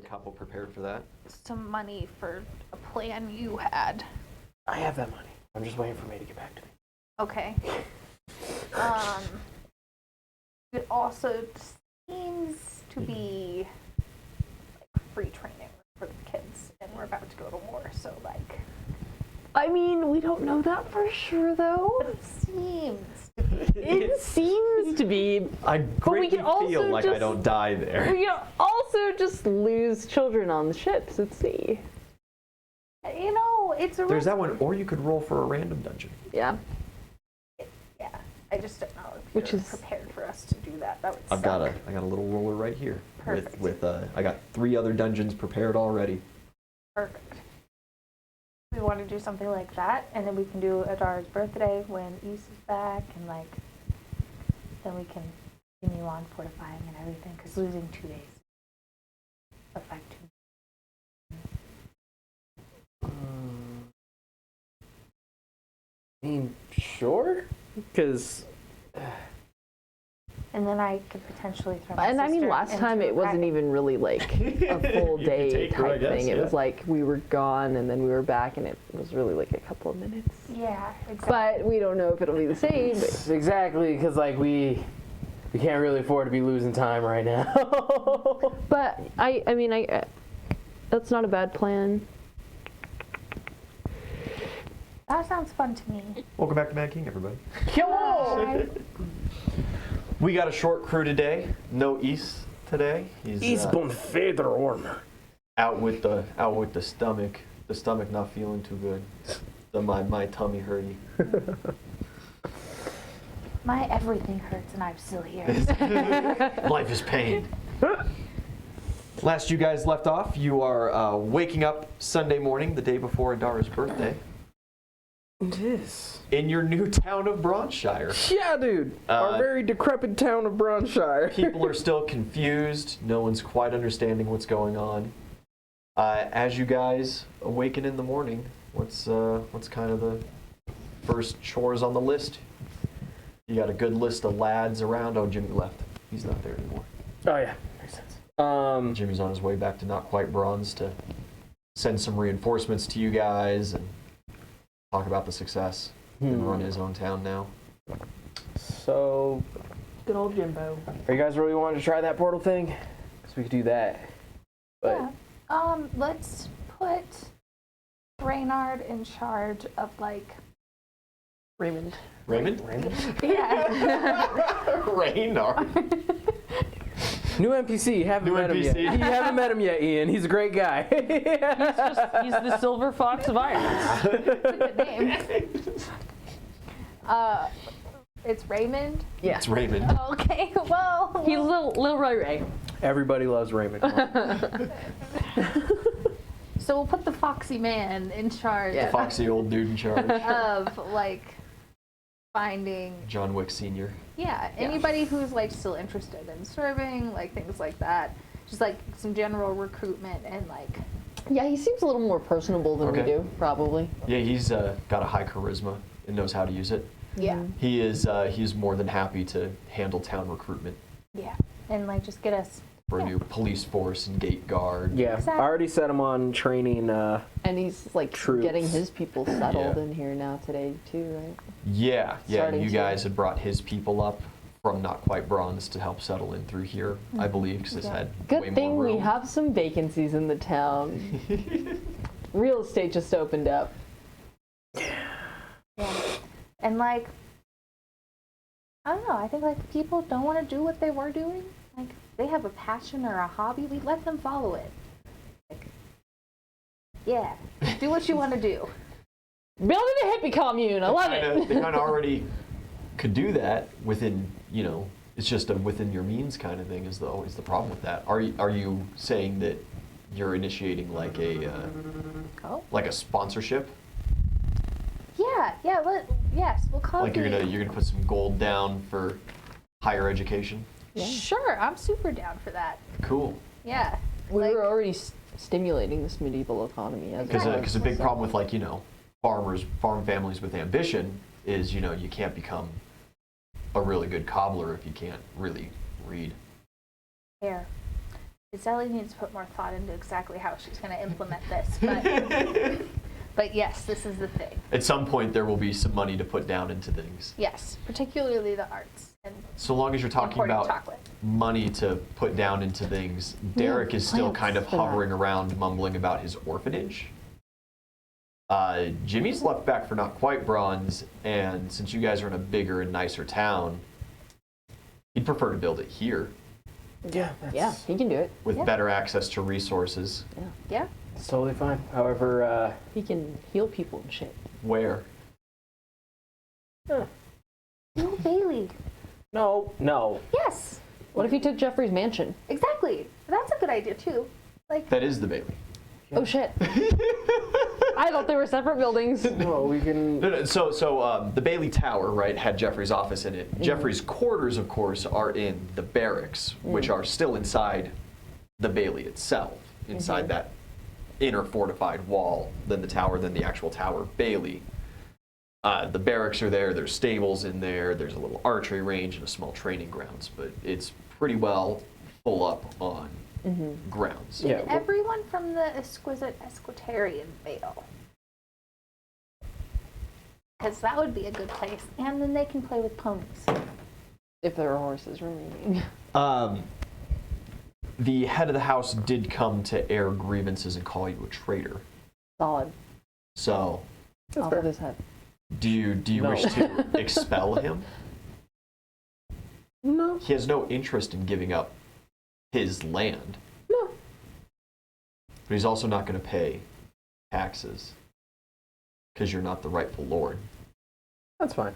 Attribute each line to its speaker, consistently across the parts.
Speaker 1: couple prepared for that.
Speaker 2: some money for a plan you had.
Speaker 3: I have that money. I'm just waiting for me to get back to me.
Speaker 2: Okay. It also seems to be like free training for the kids, and we're about to go to war, so like.
Speaker 4: I mean, we don't know that for sure, though.
Speaker 2: But it seems to be.
Speaker 4: It seems to be.
Speaker 1: I
Speaker 4: we
Speaker 1: greatly
Speaker 4: can also
Speaker 1: feel like I
Speaker 4: just-
Speaker 1: don't die there.
Speaker 4: We can also just lose children on the ships at sea.
Speaker 2: You know, it's a.
Speaker 1: There's that one, or you could roll for a random dungeon.
Speaker 4: Yeah.
Speaker 2: Yeah, I just don't know if
Speaker 4: Which
Speaker 2: you're
Speaker 4: is-
Speaker 2: prepared for us to do that. That would
Speaker 1: I
Speaker 2: suck.
Speaker 1: got a little roller right here.
Speaker 2: Perfect.
Speaker 1: With I got 3 other dungeons prepared already.
Speaker 2: Perfect. We want to do something like that, and then we can do Adara's birthday when Ys is back, and like, then we can continue on fortifying and everything, because losing 2 days affect too.
Speaker 3: I mean, sure, because
Speaker 2: And then I could potentially throw my
Speaker 4: And I mean,
Speaker 2: sister
Speaker 4: last time
Speaker 2: into
Speaker 4: it wasn't
Speaker 2: Kraken.
Speaker 4: even really like a full
Speaker 1: You could
Speaker 4: day
Speaker 1: take her, I
Speaker 4: type
Speaker 1: guess,
Speaker 4: thing. It
Speaker 1: yeah.
Speaker 4: was like we were gone and then we were back, and it was really like a couple of minutes.
Speaker 2: Yeah, exactly.
Speaker 4: But we don't know if it'll be the same. But
Speaker 3: exactly, because like we can't really afford to be losing time right now.
Speaker 4: But I mean, that's not a bad plan.
Speaker 2: That sounds fun to me.
Speaker 1: Welcome back to Mad King, everybody.
Speaker 3: Come on!
Speaker 1: We got a short crew today. No Ys today. He's
Speaker 3: Federorm.
Speaker 1: out with the stomach. The stomach not feeling too good. My tummy hurty.
Speaker 2: My everything hurts, and I'm still here.
Speaker 1: Life is pain. Last you guys left off, you are waking up Sunday morning, the day before Adara's birthday,
Speaker 3: It is.
Speaker 1: in your new town of Bronshire.
Speaker 3: Yeah, dude. Our very decrepit town of Bronshire.
Speaker 1: People are still confused. No one's quite understanding what's going on. As you guys awaken in the morning, what's kind of the first chores on the list? You got a good list of lads around. Oh, Jimmy left. He's not there anymore.
Speaker 3: Oh yeah, makes sense.
Speaker 1: Jimmy's on his way back to Not Quite Bronze to send some reinforcements to you guys and talk about the success and run his own town now.
Speaker 3: So,
Speaker 4: Good old Jimbo.
Speaker 3: are you guys really wanting to try that portal thing? Because we could do that. But
Speaker 2: Yeah. Let's put Reynard in charge of like.
Speaker 4: Raymond.
Speaker 1: Raymond?
Speaker 2: Yeah.
Speaker 1: Reynard.
Speaker 3: new NPC, haven't
Speaker 1: New
Speaker 3: met him yet.
Speaker 1: NPC.
Speaker 3: You haven't met him yet, Ian. He's a great guy.
Speaker 4: He's the Silver Fox of Irons.
Speaker 2: Good name. It's Raymond.
Speaker 4: Yeah.
Speaker 1: It's Raymond.
Speaker 2: Okay. Well.
Speaker 4: He's Lil Ray Ray.
Speaker 3: Everybody loves Raymond. Come on.
Speaker 2: So we'll put the Foxy Man in charge
Speaker 4: Yeah.
Speaker 1: Foxy old dude in charge.
Speaker 2: of like finding.
Speaker 1: John Wick Sr.
Speaker 2: Yeah, anybody who's like still interested in serving, like things like that. Just like some general recruitment and like.
Speaker 4: Yeah, he seems a little more personable than we
Speaker 1: Okay.
Speaker 4: do, probably.
Speaker 1: Yeah, he's got a high charisma and knows how to use it.
Speaker 2: Yeah.
Speaker 1: He's more than happy to handle town recruitment
Speaker 2: Yeah. And like just get us.
Speaker 1: for a new police force and gate guard.
Speaker 3: Yeah,
Speaker 2: Exactly.
Speaker 3: I already set him on training.
Speaker 4: And he's like
Speaker 3: Troops.
Speaker 4: getting his people settled
Speaker 1: Yeah.
Speaker 4: in here now today too, right?
Speaker 1: Yeah.
Speaker 4: Starting
Speaker 1: You
Speaker 4: to-
Speaker 1: guys had brought his people up from Not Quite Bronze to help settle in through here, I believe, because it's
Speaker 2: Yeah.
Speaker 1: had
Speaker 4: Good
Speaker 1: way
Speaker 4: thing
Speaker 1: more room.
Speaker 4: we have some vacancies in the town. Real estate just opened up.
Speaker 2: Yeah. And like. I don't know. I think like people don't want to do what they were doing. Like they have a passion or a hobby, we let them follow it. Like, yeah, do what you want to do.
Speaker 4: Building a hippie commune. I love it.
Speaker 1: They kind of already could do that within, it's just a within your means kind of thing is always the problem with that. Are you saying that you're initiating like
Speaker 2: Oh.
Speaker 1: like a sponsorship?
Speaker 2: Yeah. Yes. We'll call
Speaker 1: Like you're gonna put some gold down for higher education?
Speaker 4: Yeah.
Speaker 2: Sure, I'm super down for that.
Speaker 1: Cool.
Speaker 2: Yeah.
Speaker 4: We
Speaker 2: Like-
Speaker 4: were already stimulating this medieval economy as
Speaker 1: Because a big
Speaker 4: so-
Speaker 1: problem with farm families with ambition is you can't become a really good cobbler if you can't really read.
Speaker 2: Fair. Zelly needs to put more thought into exactly how she's going to implement this, but yes, this is the thing.
Speaker 1: At some point, there will be some money to put down into things.
Speaker 2: Yes, particularly the arts and
Speaker 1: So long as you're talking
Speaker 2: imported
Speaker 1: about
Speaker 2: chocolate.
Speaker 1: money to put down into things, Derek is still
Speaker 4: plans
Speaker 1: kind of
Speaker 4: for that.
Speaker 1: hovering around, mumbling about his orphanage. Jimmy's left back for not quite bronze, and since you guys are in a bigger and nicer town, he'd prefer to build it here
Speaker 3: Yeah,
Speaker 4: Yeah, he can do it.
Speaker 1: with
Speaker 2: Yeah.
Speaker 1: better access to resources.
Speaker 2: Yeah.
Speaker 3: it's totally fine. However,
Speaker 4: He can heal people and shit.
Speaker 1: Where?
Speaker 2: No, Bailey.
Speaker 3: no.
Speaker 2: Yes,
Speaker 4: What if he took Jeffrey's mansion?
Speaker 2: exactly. That's a good idea too. Like,
Speaker 1: That is the Bailey.
Speaker 4: Oh shit. I thought they were separate buildings.
Speaker 3: No, we can.
Speaker 1: No, so the Bailey Tower, right, had Jeffrey's office in it. Jeffrey's quarters, of course, are in the barracks, which are still inside the Bailey itself, inside that inner fortified wall, then the tower, then the actual tower Bailey. The barracks are there, there's stables in there, there's a little archery range and a small training grounds, but it's pretty well full up on grounds.
Speaker 3: Yeah.
Speaker 2: did everyone from the exquisite Esquitarian bail? Because that would be a good place, and then they can play with ponies.
Speaker 4: If there are horses remaining.
Speaker 1: The head of the house did come to air grievances and call you a traitor.
Speaker 4: Solid.
Speaker 1: So,
Speaker 4: Off of his head.
Speaker 1: do you
Speaker 3: No.
Speaker 1: wish to expel him?
Speaker 3: No.
Speaker 1: He has no interest in giving up his land.
Speaker 3: No.
Speaker 1: But he's also not going to pay taxes because you're not the rightful lord.
Speaker 3: That's fine.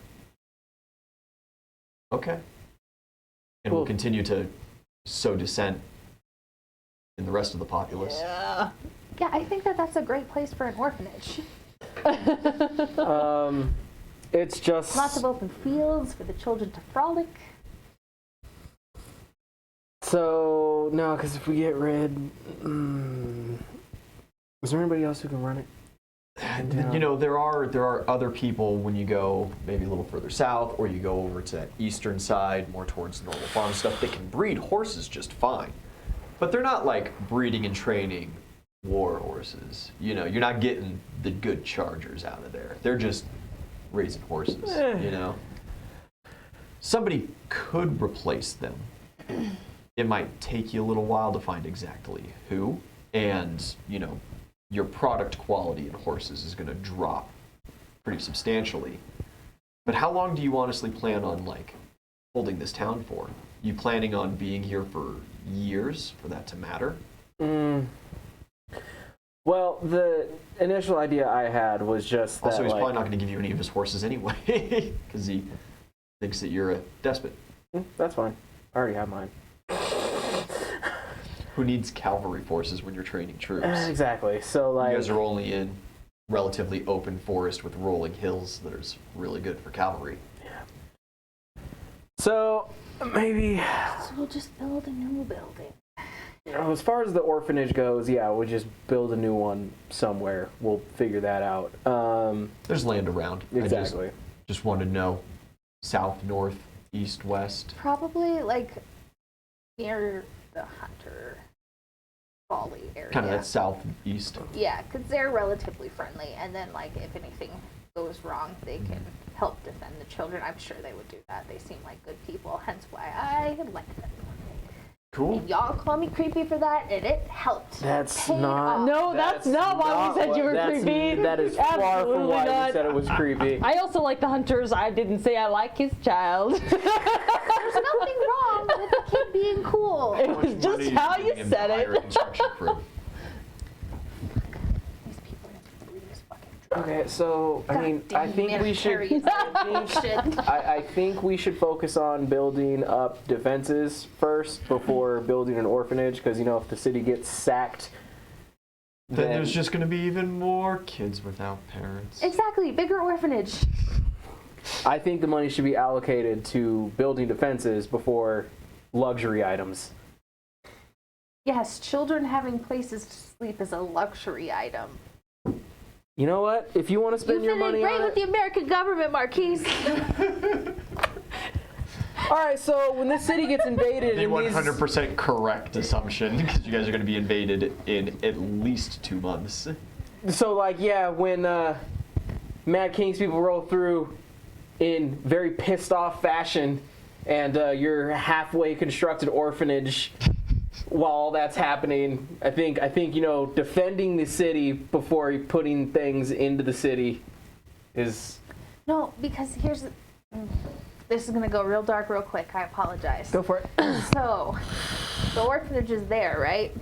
Speaker 1: Okay. And we'll
Speaker 3: Cool.
Speaker 1: continue to sow dissent in the rest of the populace.
Speaker 4: Yeah.
Speaker 2: Yeah, I think that's a great place for an orphanage.
Speaker 3: It's just.
Speaker 2: Lots of open fields for the children to frolic.
Speaker 3: So no, because if we get rid, is there anybody else who can run it?
Speaker 1: You know, there are other people when you go maybe a little further south, or you go over to that eastern side, more towards the normal farm stuff. They can breed horses just fine, but they're not like breeding and training war horses. You know, you're not getting the good chargers out of there. They're just raising horses. You know, somebody could replace them. It might take you a little while to find exactly who, and you know, your product quality in horses is going to drop pretty substantially. But how long do you honestly plan on like holding this town for? You planning on being here for years for that to matter?
Speaker 3: Well, the initial idea I had was just that.
Speaker 1: Also, he's
Speaker 3: like,
Speaker 1: probably not going to give you any of his horses anyway, because he thinks that you're a despot.
Speaker 3: That's fine. I already have mine.
Speaker 1: Who needs cavalry forces when you're training troops?
Speaker 3: Exactly. So like.
Speaker 1: You guys are only in relatively open forest with rolling hills that is really good for cavalry.
Speaker 3: So maybe.
Speaker 2: So we'll just build a new building.
Speaker 3: As far as the orphanage goes, yeah, we'll just build a new one somewhere. We'll figure that out.
Speaker 1: There's land around.
Speaker 3: Exactly.
Speaker 1: I just wanted to know south, north, east, west.
Speaker 2: Probably like near the Hunter Valley area.
Speaker 1: Kind of that southeast.
Speaker 2: Yeah, because they're relatively friendly, and then like if anything goes wrong, they can help defend the children. I'm sure they would do that. They seem like good people, hence why I like them.
Speaker 1: Cool.
Speaker 2: And y'all call me creepy for that, and it helped.
Speaker 3: That's
Speaker 2: Paid
Speaker 3: not.
Speaker 2: off.
Speaker 4: No, that's not why we said you were creepy.
Speaker 3: That is far from
Speaker 4: Absolutely
Speaker 3: why
Speaker 4: not.
Speaker 3: we said it was creepy.
Speaker 4: I also like the hunters. I didn't say I like his child.
Speaker 2: There's nothing wrong with the kid being cool.
Speaker 4: It was just how you said
Speaker 1: Hire a
Speaker 4: it.
Speaker 1: construction crew.
Speaker 2: These people are gonna this fucking
Speaker 3: Okay, so I mean, I think we should. I think we should focus on building up defenses first before building an orphanage, because you know if the city gets sacked,
Speaker 1: Then there's just going to be even more kids without parents.
Speaker 2: Exactly, bigger orphanage.
Speaker 3: I think the money should be allocated to building defenses before luxury items.
Speaker 2: Yes, children having places to sleep is a luxury item.
Speaker 3: You know what? If you want to
Speaker 2: You
Speaker 3: spend
Speaker 2: fit
Speaker 3: your
Speaker 2: in
Speaker 3: money
Speaker 2: great
Speaker 3: on
Speaker 2: with
Speaker 3: it,
Speaker 2: the American government, Marquise.
Speaker 3: All right, so when this city gets invaded,
Speaker 1: The
Speaker 3: and these
Speaker 1: 100% correct assumption, because you guys are going to be invaded in at least 2 months.
Speaker 3: So, like, yeah, when Mad King's people roll through in very pissed off fashion, and your halfway constructed orphanage, while all that's happening, I think defending the city before putting things into the city is.
Speaker 2: No, because here's this is gonna go real dark real quick. I apologize.
Speaker 4: Go for it.
Speaker 2: So, the orphanage is there, right?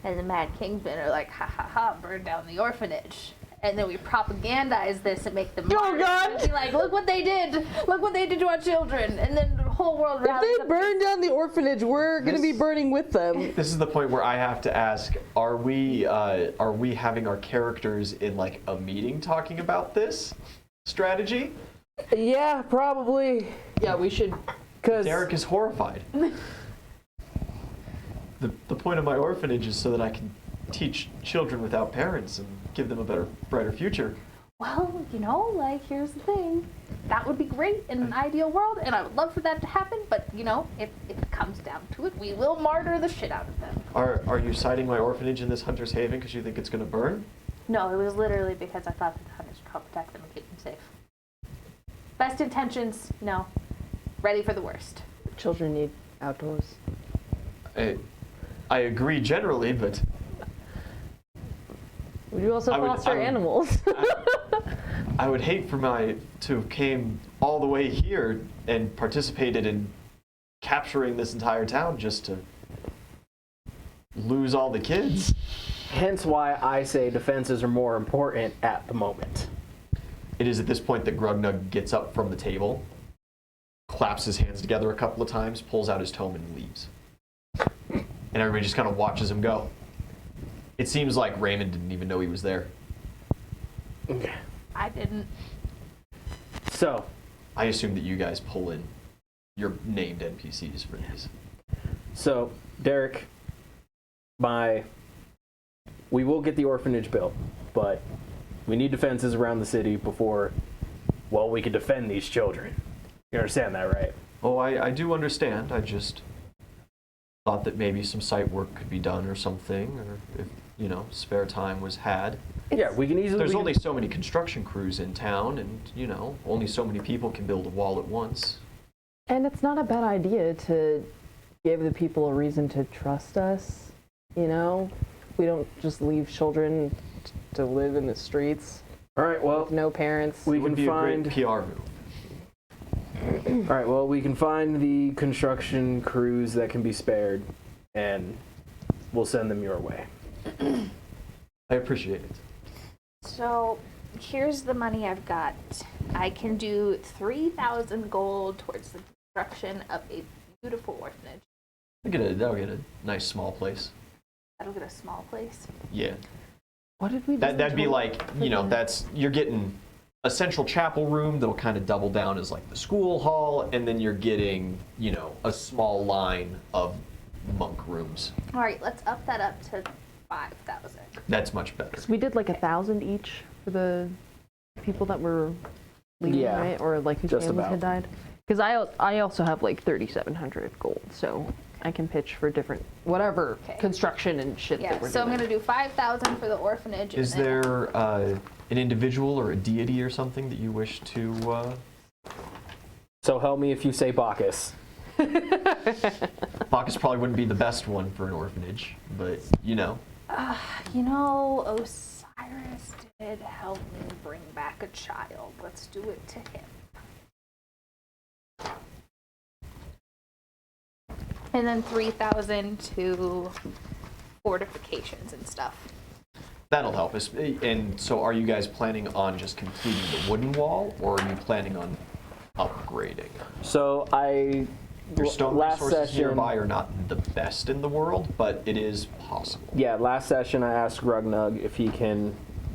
Speaker 2: And the Mad Kingsmen are like, ha ha ha, burn down the orphanage. And then we propagandize this and make them be like, look what they did! Look what they did to our children! And then the whole world rallies
Speaker 4: If they
Speaker 2: up
Speaker 4: burn down the orphanage, we're going to be burning with them.
Speaker 1: This is the point where I have to ask: Are we having our characters in like a meeting talking about this strategy?
Speaker 3: Yeah, probably.
Speaker 4: Yeah, we should.
Speaker 3: Because
Speaker 1: Derek is horrified. The point of my orphanage is so that I can teach children without parents and give them a better, brighter future.
Speaker 2: Well, like, here's the thing. That would be great in an ideal world, and I would love for that to happen, but, if it comes down to it, we will martyr the shit out of them.
Speaker 1: Are you citing my orphanage in this Hunter's Haven because you think it's going to burn?
Speaker 2: No, it was literally because I thought that the hunters would help protect them and keep them safe. Best intentions, ready for the worst.
Speaker 4: Children need outdoors.
Speaker 1: I agree generally, but
Speaker 4: We do also foster animals.
Speaker 1: I would hate for to have came all the way here and participated in capturing this entire town just to lose all the kids.
Speaker 3: hence why I say defenses are more important at the moment.
Speaker 1: It is at this point that Grugnug gets up from the table, claps his hands together a couple of times, pulls out his tome, and leaves. And everybody just kind of watches him go. It seems like Raymond didn't even know he was there.
Speaker 3: Okay.
Speaker 2: I didn't.
Speaker 3: So,
Speaker 1: I assume that you guys pull in your named NPCs for these.
Speaker 3: So, Derek, we will get the orphanage built, but we need defenses around the city before, we can defend these children. You understand that, right?
Speaker 1: Oh, I do understand. I just thought that maybe some site work could be done or something, or if, spare time was had.
Speaker 3: Yeah, we can easily...
Speaker 1: There's only so many construction crews in town, and, only so many people can build a wall at once.
Speaker 4: And it's not a bad idea to give the people a reason to trust us, We don't just leave children to live in the streets.
Speaker 3: All right, well...
Speaker 4: with no parents.
Speaker 1: It would be a great PR move.
Speaker 3: All right, well, we can find the construction crews that can be spared, and we'll send them your way.
Speaker 1: I appreciate it.
Speaker 2: So, here's the money I've got. I can do 3,000 gold towards the construction of a beautiful orphanage.
Speaker 1: That'll get a nice small place.
Speaker 2: That'll get a small place.
Speaker 1: Yeah.
Speaker 4: What did we
Speaker 1: That'd be like, you're getting a central chapel room that'll kind of double down as like the school hall, and then you're getting, a small line of monk rooms.
Speaker 2: All right, let's up that up to 5,000.
Speaker 1: That's much better.
Speaker 4: So we did like 1,000 each for the people that were leaving,
Speaker 3: Yeah,
Speaker 4: right? Or like whose
Speaker 3: just
Speaker 4: families
Speaker 3: about.
Speaker 4: had died. Because I also have like 3,700 gold, so I can pitch for different whatever construction and shit
Speaker 2: Yeah,
Speaker 4: that we're
Speaker 2: so
Speaker 4: doing.
Speaker 2: I'm gonna do 5,000 for the orphanage.
Speaker 1: Is
Speaker 2: and then
Speaker 1: there an individual or a deity or something that you wish to...
Speaker 3: So help me if you say Bacchus.
Speaker 1: Bacchus probably wouldn't be the best one for an orphanage, but,
Speaker 2: Osiris did help me bring back a child. Let's do it to him. And then 3,000 to fortifications and stuff.
Speaker 1: That'll help us. And so are you guys planning on just completing the wooden wall, or are you planning on upgrading?
Speaker 3: So
Speaker 1: Your stone
Speaker 3: last
Speaker 1: resources
Speaker 3: session,
Speaker 1: nearby are not the best in the world, but it is possible.
Speaker 3: Yeah, last session I asked Grugnug if he can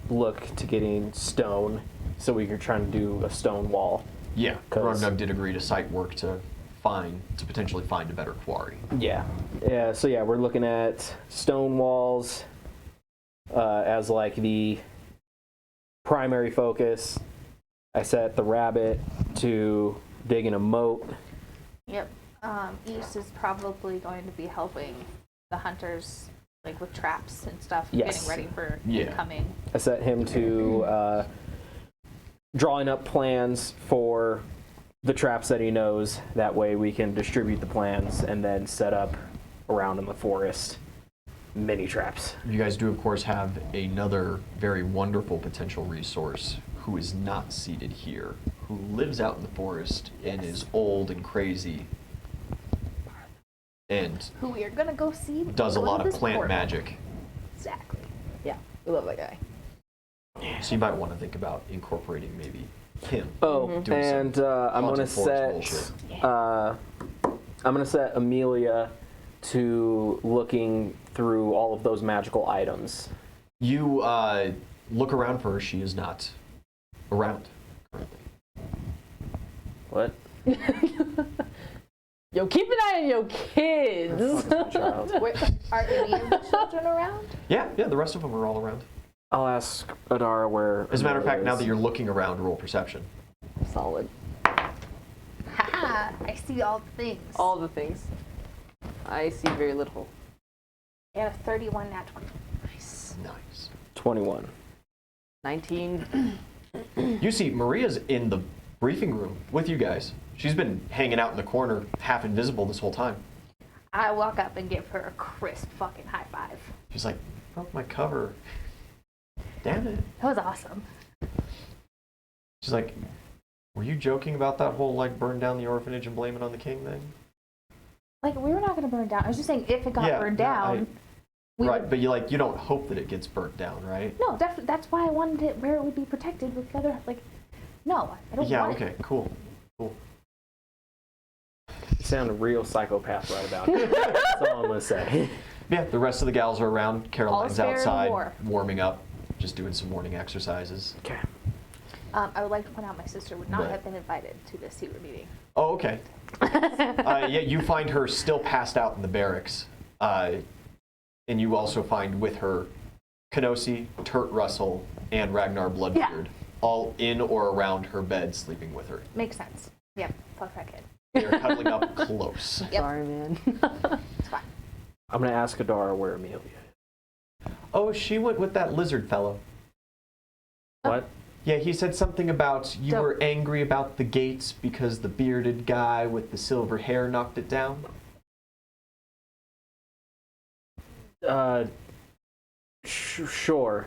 Speaker 3: look to getting stone, so we are trying to do a stone wall.
Speaker 1: Yeah,
Speaker 3: 'Cause-
Speaker 1: Grugnug did agree to site work to potentially find a better quarry.
Speaker 3: Yeah. So we're looking at stone walls as like the primary focus. I set the rabbit to digging a moat
Speaker 2: Yep. East is probably going to be helping the hunters, like with traps and stuff,
Speaker 3: Yes.
Speaker 2: getting ready for
Speaker 1: Yeah.
Speaker 2: coming.
Speaker 3: I set him to drawing up plans for the traps that he knows. That way we can distribute the plans and then set up around in the forest mini traps.
Speaker 1: You guys do, of course, have another very wonderful potential resource who is not seated here, who lives out in the forest and is old and crazy and
Speaker 2: Who we are gonna go see.
Speaker 1: does a
Speaker 2: go to
Speaker 1: lot of
Speaker 2: this
Speaker 1: plant
Speaker 2: portal.
Speaker 1: magic.
Speaker 2: Exactly.
Speaker 4: Yeah, we love that guy.
Speaker 1: So you might want to think about incorporating maybe him.
Speaker 3: Oh,
Speaker 1: Doing some
Speaker 3: and I'm gonna
Speaker 1: haunted forest
Speaker 3: set
Speaker 1: bullshit.
Speaker 3: I'm gonna set Amelia to looking through all of those magical items.
Speaker 1: You look around for her. She is not around currently.
Speaker 3: What?
Speaker 4: Yo, keep an eye on your kids.
Speaker 3: Child.
Speaker 2: Wait, are any of the children around?
Speaker 1: Yeah, the rest of them are all around.
Speaker 3: I'll ask Adara where.
Speaker 1: As a matter of fact, now
Speaker 3: Amelia
Speaker 1: that
Speaker 3: is.
Speaker 1: you're looking around, roll perception.
Speaker 4: Solid.
Speaker 2: Haha, I see all the things.
Speaker 4: All the things. I see very little.
Speaker 2: And a 31 nat 20.
Speaker 4: Nice.
Speaker 1: Nice.
Speaker 3: 21.
Speaker 4: 19.
Speaker 1: You see, Maria's in the briefing room with you guys. She's been hanging out in the corner, half invisible this whole time.
Speaker 2: I walk up and give her a crisp fucking high five.
Speaker 1: She's like, broke my cover. Damn it.
Speaker 2: That was awesome.
Speaker 1: She's like, were you joking about that whole, like, burn down the orphanage and blame it on the king thing?
Speaker 2: Like, we were not going to burn down. I was just saying if it got burned down, we
Speaker 1: right,
Speaker 2: would...
Speaker 1: but you don't hope that it gets burnt down, right?
Speaker 2: No, definitely. That's why I wanted it where it would be protected with the other, like, no, I don't
Speaker 1: Yeah,
Speaker 2: want
Speaker 1: okay, cool.
Speaker 3: You sound a real psychopath right about it. That's all I'm gonna say.
Speaker 1: Yeah, the rest of the gals are around. Caroline's
Speaker 2: fair in
Speaker 1: outside,
Speaker 2: war.
Speaker 1: warming up, just doing some morning exercises.
Speaker 3: Okay.
Speaker 2: I would like to point out my sister would not
Speaker 1: Right.
Speaker 2: have been invited to this secret meeting.
Speaker 1: Oh, okay. Yeah, you find her still passed out in the barracks. And you also find with her Kenosi, Turt Russell, and Ragnar Bloodbeard, all in or around her bed, sleeping with her.
Speaker 2: Makes sense. Yep, fuck that kid.
Speaker 1: They're cuddling up close.
Speaker 2: Yep.
Speaker 4: Sorry, man.
Speaker 2: It's fine.
Speaker 3: I'm gonna ask Adara where Amelia is.
Speaker 1: Oh, she went with that lizard fellow.
Speaker 3: What?
Speaker 1: Yeah, he said something about you
Speaker 2: Don't-
Speaker 1: were angry about the gates because the bearded guy with the silver hair knocked it down.
Speaker 3: Sure.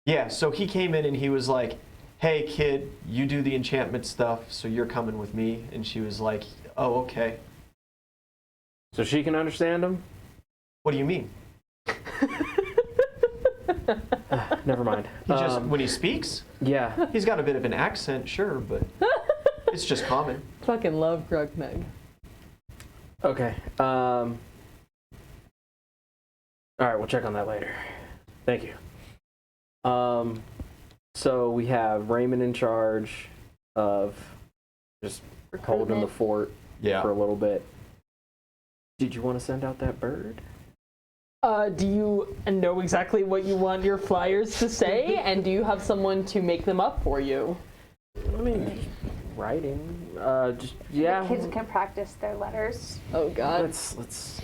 Speaker 1: Yeah, so he came in and he was like, hey kid, you do the enchantment stuff, so you're coming with me. And she was like, oh, okay.
Speaker 3: So she can understand him?
Speaker 1: What do you mean?
Speaker 3: Never mind.
Speaker 1: He just, when he speaks,
Speaker 3: Yeah.
Speaker 1: he's got a bit of an accent, sure, but it's just common.
Speaker 4: Fucking love Grugmeg.
Speaker 3: Okay. All right, we'll check on that later. Thank you. So we have Raymond in charge of just holding the fort
Speaker 1: Yeah.
Speaker 3: for a little bit. Did you want to send out that bird?
Speaker 4: Do you know exactly what you want your flyers to say? And do you have someone to make them up for you?
Speaker 3: I mean, writing. Just yeah.
Speaker 2: The kids can practice their letters.
Speaker 4: Oh God.
Speaker 3: Let's.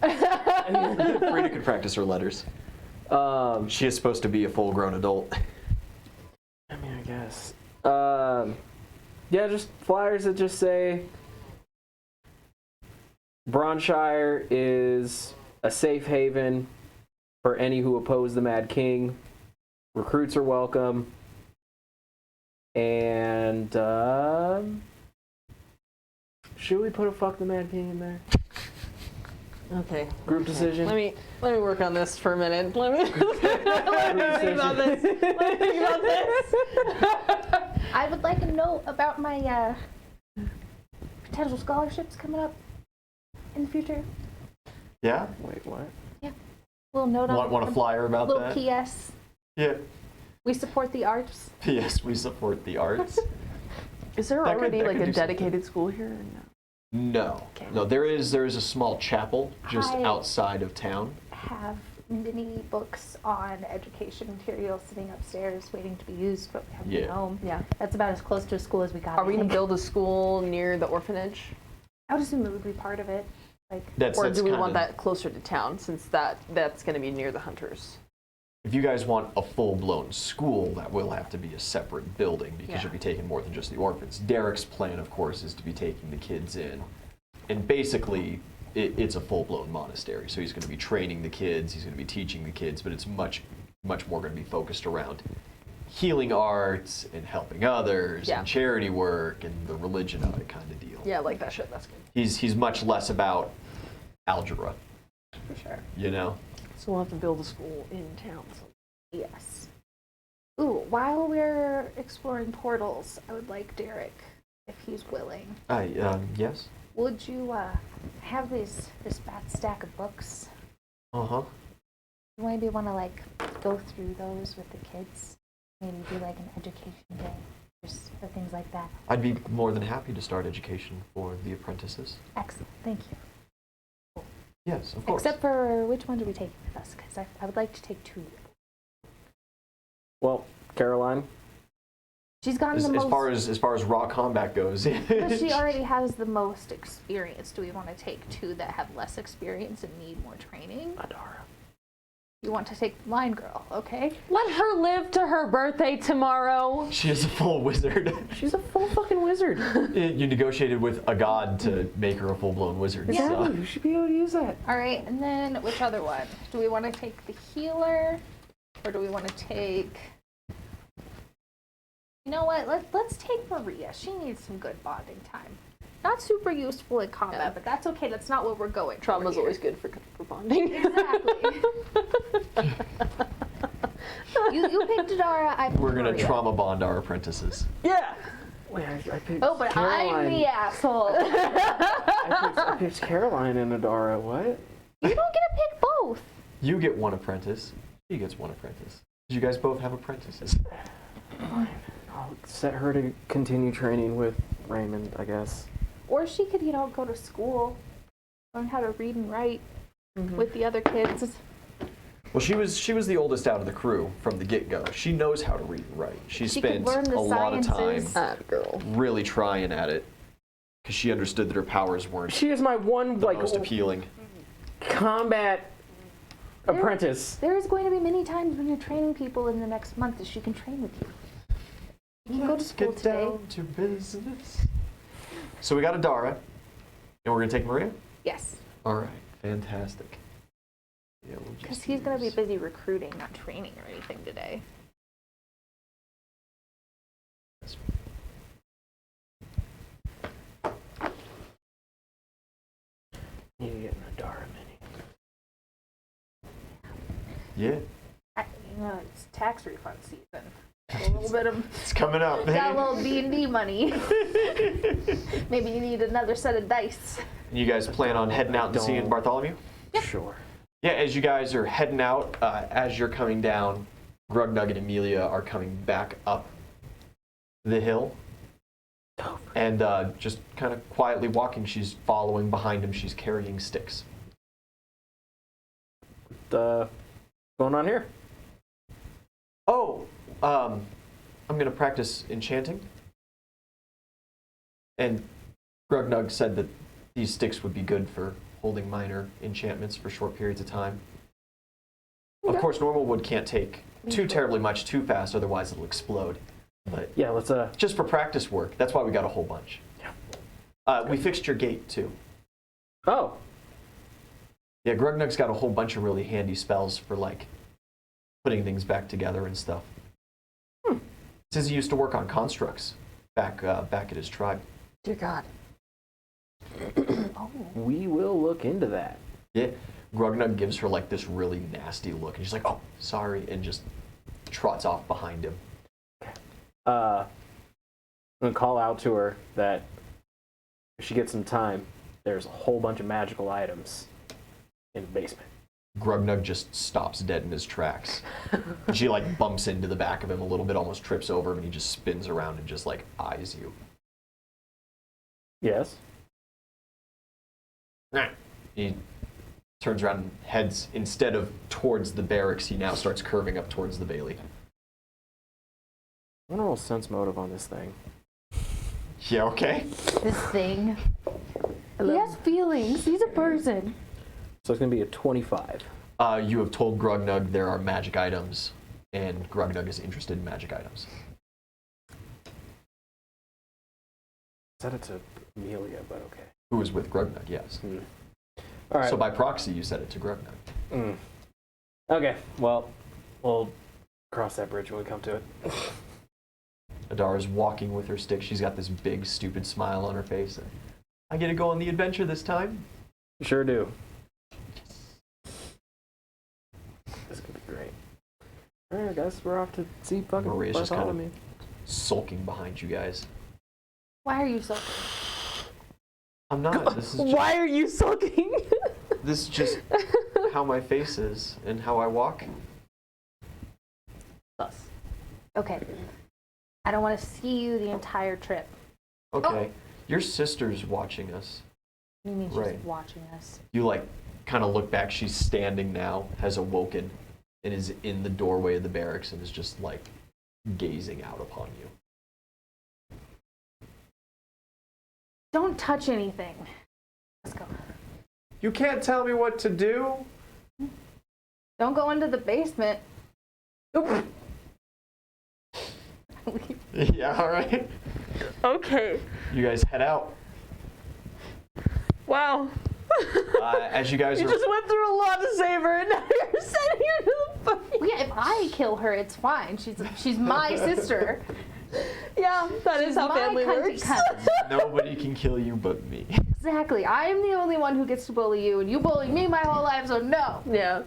Speaker 1: Frida could practice her letters. She is supposed to be a full-grown adult.
Speaker 3: I mean, I guess. Yeah, just flyers that just say Bronshire is a safe haven for any who oppose the Mad King. Recruits are welcome. And should we put a fuck the Mad King in there?
Speaker 4: Okay.
Speaker 3: Group decision.
Speaker 4: Let me work on this for a minute. Let me think about this. Let me think about this.
Speaker 2: I would like a note about my potential scholarships coming up in the future.
Speaker 1: Yeah?
Speaker 3: Wait, what?
Speaker 2: Little note on
Speaker 1: Want a flyer about
Speaker 2: little
Speaker 1: that?
Speaker 2: PS.
Speaker 1: Yeah.
Speaker 2: We support the arts.
Speaker 1: P.S. We support the arts.
Speaker 4: Is there
Speaker 1: That could-
Speaker 4: already
Speaker 1: that
Speaker 4: like
Speaker 1: could
Speaker 4: a
Speaker 1: do something.
Speaker 4: dedicated school here? Or no?
Speaker 1: No.
Speaker 4: Okay.
Speaker 1: No, there is a small chapel just
Speaker 2: Hi.
Speaker 1: outside of town.
Speaker 2: Have mini books on education material sitting upstairs waiting to be used, but we haven't been
Speaker 1: Yeah.
Speaker 2: home.
Speaker 4: Yeah.
Speaker 2: That's about as close to a school as we got.
Speaker 4: Are we
Speaker 2: I
Speaker 4: gonna
Speaker 2: think.
Speaker 4: build a school near the orphanage?
Speaker 2: I would assume it would be part of it. Like,
Speaker 4: Or do we want
Speaker 1: kinda-
Speaker 4: that closer to town, since that's going to be near the hunters?
Speaker 1: If you guys want a full-blown school, that will have to be a separate building because
Speaker 4: Yeah.
Speaker 1: you'll be taking more than just the orphans. Derek's plan, of course, is to be taking the kids in. And basically, it's a full-blown monastery. So he's going to be training the kids, he's going to be teaching the kids, but it's much more going to be focused around healing arts and helping others
Speaker 4: Yeah.
Speaker 1: and charity work and the religion of it kind of deal.
Speaker 4: Yeah, like that shit. That's good.
Speaker 1: He's much less about algebra,
Speaker 2: for sure.
Speaker 1: you know?
Speaker 4: So we'll have to build a school in town.
Speaker 2: Yes. Ooh, while we're exploring portals, I would like Derek, if he's willing.
Speaker 1: Yes?
Speaker 2: Would you have this fat stack of books?
Speaker 1: Uh-huh.
Speaker 2: You maybe want to like go through those with the kids? Maybe do like an education day, just for things like that.
Speaker 1: I'd be more than happy to start education for the apprentices.
Speaker 2: Excellent, thank you.
Speaker 1: Yes, of course.
Speaker 2: Except for which one do we take with us? Because I would like to take two.
Speaker 3: Well, Caroline,
Speaker 2: She's gotten
Speaker 1: as,
Speaker 2: the most.
Speaker 1: as far as raw combat goes.
Speaker 2: But she already has the most experience. Do we want to take two that have less experience and need more training?
Speaker 3: Adara.
Speaker 2: You want to take the line girl, okay?
Speaker 4: Let her live to her birthday tomorrow.
Speaker 1: She is a full wizard.
Speaker 3: She's a full fucking wizard.
Speaker 1: You negotiated with a god to make her a full-blown wizard.
Speaker 2: Yeah.
Speaker 1: So.
Speaker 3: You should be able to use that.
Speaker 2: All right, and then which other one? Do we want to take the healer, or do we want to take? You know what? Let's take Maria. She needs some good bonding time. Not super useful in combat,
Speaker 4: Yeah.
Speaker 2: but that's okay. That's not what we're going.
Speaker 4: Trauma's
Speaker 2: for
Speaker 4: always good for bonding.
Speaker 2: Exactly. you picked Adara. I picked
Speaker 1: We're gonna
Speaker 2: Maria.
Speaker 1: trauma bond our apprentices.
Speaker 3: Yeah. Wait, I picked
Speaker 2: Oh, but
Speaker 3: Caroline.
Speaker 2: I'm the asshole.
Speaker 3: I picked Caroline and Adara. What?
Speaker 2: You don't get to pick both.
Speaker 1: You get one apprentice. She gets one apprentice. You guys both have apprentices.
Speaker 3: Fine. I'll set her to continue training with Raymond, I guess.
Speaker 2: Or she could, go to school, learn how to read and write with the other kids.
Speaker 1: Well, she was the oldest out of the crew from the get-go. She knows how to read and write. She
Speaker 2: She could
Speaker 1: spent
Speaker 2: learn the
Speaker 1: a lot of time
Speaker 2: sciences.
Speaker 4: Girl.
Speaker 1: really trying at it because she understood that her powers weren't
Speaker 3: She is my one
Speaker 1: the most appealing.
Speaker 3: combat apprentice.
Speaker 2: There is going to be many times when you're training people in the next month that she can train with you. You can go to
Speaker 1: Let's
Speaker 2: school
Speaker 1: get
Speaker 2: today.
Speaker 1: down to business. So we got Adara, and we're gonna take Maria.
Speaker 2: Yes,
Speaker 1: All right, fantastic. Yeah, we'll just
Speaker 2: because he's going to be
Speaker 1: use-
Speaker 2: busy recruiting, not training or anything today.
Speaker 3: Need to get an Adara mini.
Speaker 1: Yeah,
Speaker 2: It's tax refund season. A little bit of
Speaker 1: it's coming up.
Speaker 2: got a little D&D money. Maybe you need another set of dice.
Speaker 1: You guys plan on heading out and seeing
Speaker 3: Don't.
Speaker 1: Bartholomew?
Speaker 3: Sure.
Speaker 1: Yeah, as you guys are heading out, as you're coming down, Grugnug and Amelia are coming back up the hill. And just kind of quietly walking, she's following behind him. She's carrying sticks.
Speaker 3: What's going on here?
Speaker 1: Oh, I'm going to practice enchanting. And Grugnug said that these sticks would be good for holding minor enchantments for short periods of time. Of course, normal wood can't take too terribly much too fast, otherwise it'll explode. But
Speaker 3: Yeah, let's
Speaker 1: just for practice work, that's why we got a whole bunch. We fixed your gate too.
Speaker 3: Oh.
Speaker 1: Yeah, Grugnug's got a whole bunch of really handy spells for like putting things back together and stuff. Says he used to work on constructs back at his tribe.
Speaker 4: Dear God.
Speaker 3: We will look into that.
Speaker 1: Yeah, Grugnug gives her like this really nasty look, and she's like, "Oh, sorry," and just trots off behind him.
Speaker 3: I'm gonna call out to her that if she gets some time, there's a whole bunch of magical items in the basement.
Speaker 1: Grugnug just stops dead in his tracks. And she like bumps into the back of him a little bit, almost trips over him, and he just spins around and just like eyes you.
Speaker 3: Yes.
Speaker 1: He turns around and heads, instead of towards the barracks, he now starts curving up towards the Bailey.
Speaker 3: I want to roll sense motive on this thing.
Speaker 1: Yeah, okay.
Speaker 2: This thing. He has feelings. He's a person.
Speaker 3: So it's going to be a 25.
Speaker 1: You have told Grugnug there are magic items, and Grugnug is interested in magic items.
Speaker 3: Said it to Amelia, but okay.
Speaker 1: Who was with Grugnug, yes.
Speaker 3: All right.
Speaker 1: So by proxy, you said it to Grugnug.
Speaker 3: Okay, well, we'll cross that bridge when we come to it.
Speaker 1: Adara's walking with her stick. She's got this big, stupid smile on her face. I get to go on the adventure this time.
Speaker 3: Sure do. This is going to be great. All right, I guess we're off to see fucking
Speaker 1: Maria's just kind
Speaker 3: Bartholomew.
Speaker 1: of sulking behind you guys.
Speaker 2: Why are you so?
Speaker 1: I'm not. This is just,
Speaker 4: Why are you sulking?
Speaker 1: this is just how my face is and how I walk.
Speaker 2: Sus. Okay. I don't want to see you the entire trip.
Speaker 1: Okay. Your sister's watching us.
Speaker 2: You mean she's
Speaker 1: Right.
Speaker 2: watching us?
Speaker 1: You like kind of look back. She's standing now, has awoken, and is in the doorway of the barracks and is just like gazing out upon you.
Speaker 2: Don't touch anything. Let's go.
Speaker 1: You can't tell me what to do.
Speaker 2: Don't go into the basement.
Speaker 1: Yeah, all right.
Speaker 4: Okay.
Speaker 1: You guys head out.
Speaker 4: Wow.
Speaker 1: As you guys
Speaker 4: You
Speaker 1: are
Speaker 4: just went through a lot to save her, and now you're sending her to the fight.
Speaker 2: Yeah, if I kill her, it's fine. She's my sister.
Speaker 4: Yeah, that is how
Speaker 2: My
Speaker 4: family
Speaker 2: cunty
Speaker 4: works.
Speaker 2: cunt.
Speaker 1: nobody can kill you but me.
Speaker 2: Exactly. I am the only one who gets to bully you, and you bully me my whole life, so no.
Speaker 4: Yeah.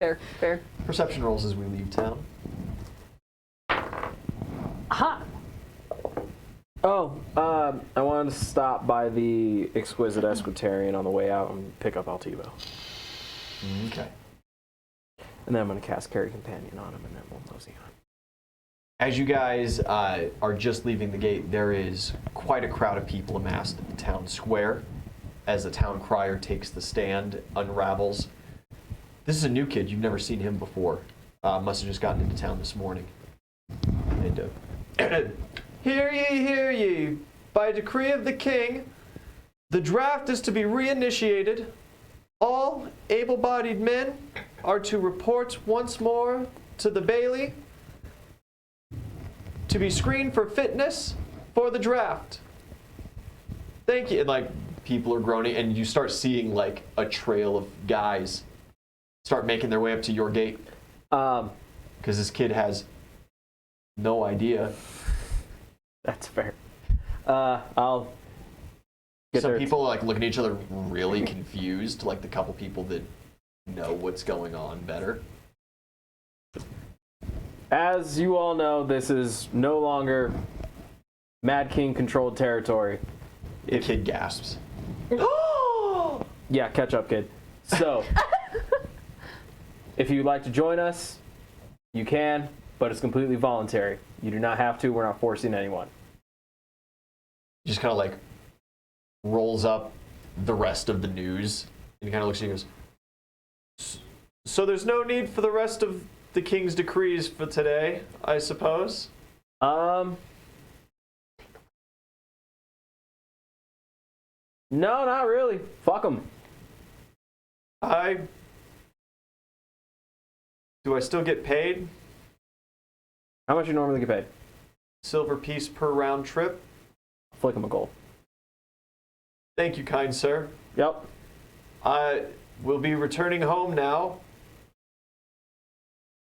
Speaker 4: Fair, fair.
Speaker 1: Perception rolls as we leave town.
Speaker 4: Aha!
Speaker 3: Oh, I wanted to stop by the Exquisite Esquitarian on the way out and pick up Altivo.
Speaker 1: Okay.
Speaker 3: And then I'm going to cast Carry Companion on him, and then we'll mosey on.
Speaker 1: As you guys are just leaving the gate, there is quite a crowd of people amassed at the town square as the town crier takes the stand, unravels. This is a new kid. You've never seen him before. Must have just gotten into town this morning. And, hear ye. By decree of the king, the draft is to be reinitiated. All able-bodied men are to report once more to the Bailey to be screened for fitness for the draft. Thank you. And like people are groaning, and you start seeing like a trail of guys start making their way up to your gate. Because this kid has no idea.
Speaker 3: That's fair. I'll get
Speaker 1: Some
Speaker 3: there.
Speaker 1: people are like looking at each other really confused, like the couple people that know what's going on better.
Speaker 3: As you all know, this is no longer Mad King controlled territory.
Speaker 1: The kid gasps.
Speaker 3: Yeah, catch up, kid. So, if you'd like to join us, you can, but it's completely voluntary. You do not have to. We're not forcing anyone.
Speaker 1: Just kind of like rolls up the rest of the news and he kind of looks at you and goes, so there's no need for the rest of the king's decrees for today, I suppose?
Speaker 3: No, not really. Fuck them.
Speaker 1: Do I still get paid?
Speaker 3: How much you normally get paid?
Speaker 1: Silver piece per round trip?
Speaker 3: Flick them a gold.
Speaker 1: Thank you, kind sir.
Speaker 3: Yep.
Speaker 1: I will be returning home now.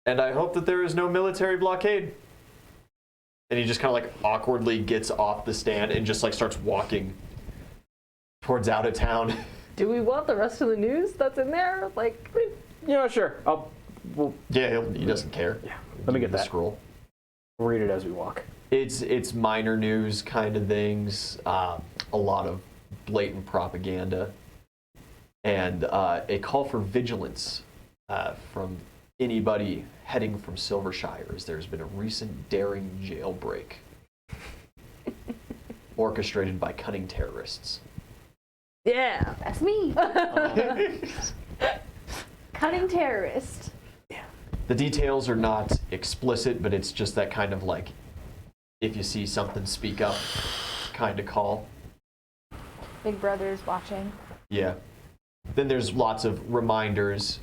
Speaker 1: And I hope that there is no military blockade. And he just kind of like awkwardly gets off the stand and just like starts walking towards out of town.
Speaker 4: Do we want the rest of the news that's in there? Like,
Speaker 3: Yeah, sure.
Speaker 1: Yeah, he doesn't care.
Speaker 3: Yeah, let me get
Speaker 1: the
Speaker 3: that.
Speaker 1: scroll.
Speaker 3: We'll read it as we walk.
Speaker 1: It's minor news kind of things, a lot of blatant propaganda, and a call for vigilance from anybody heading from Silvershire, as there's been a recent daring jailbreak orchestrated by cunning terrorists.
Speaker 4: yeah.
Speaker 2: That's me. Cunning terrorist.
Speaker 1: The details are not explicit, but it's just that kind of like, if you see something, speak up kind of call.
Speaker 2: Big Brother's watching.
Speaker 1: Yeah. Then there's lots of reminders.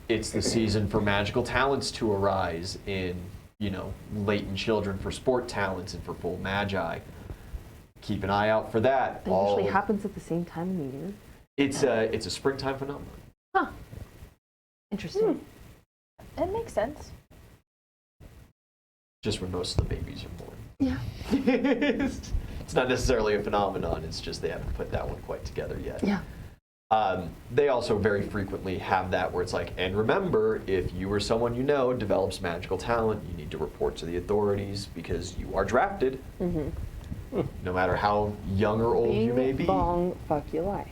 Speaker 1: It's the season for magical talents to arise in, latent children for sport talents and for full magi. Keep an eye out for that.
Speaker 4: It usually happens at the same time in the year.
Speaker 1: It's a springtime phenomenon.
Speaker 4: Huh. Interesting.
Speaker 2: It makes sense.
Speaker 1: Just when most of the babies are born.
Speaker 4: Yeah.
Speaker 1: It's not necessarily a phenomenon. It's just they haven't put that one quite together yet.
Speaker 4: Yeah.
Speaker 1: They also very frequently have that where it's like, and remember, if you or someone you know develops magical talent, you need to report to the authorities because you are drafted. Mm-hmm. No matter how young or old you may be.
Speaker 4: Bong, fuck your life.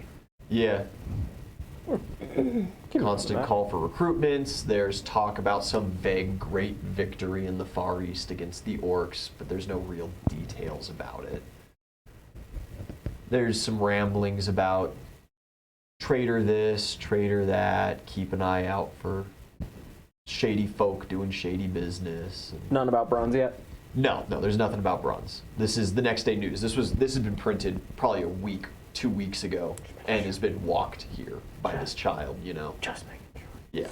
Speaker 1: Yeah. Constant call for recruitments. There's talk about some vague great victory in the Far East against the orcs, but there's no real details about it. There's some ramblings about traitor this, traitor that, keep an eye out for shady folk doing shady business.
Speaker 3: None about bronze yet?
Speaker 1: No, there's nothing about bronze. This is the next day news. This has been printed probably a week, 2 weeks ago, and has been walked here by this child,
Speaker 3: Just making sure.
Speaker 1: Yeah.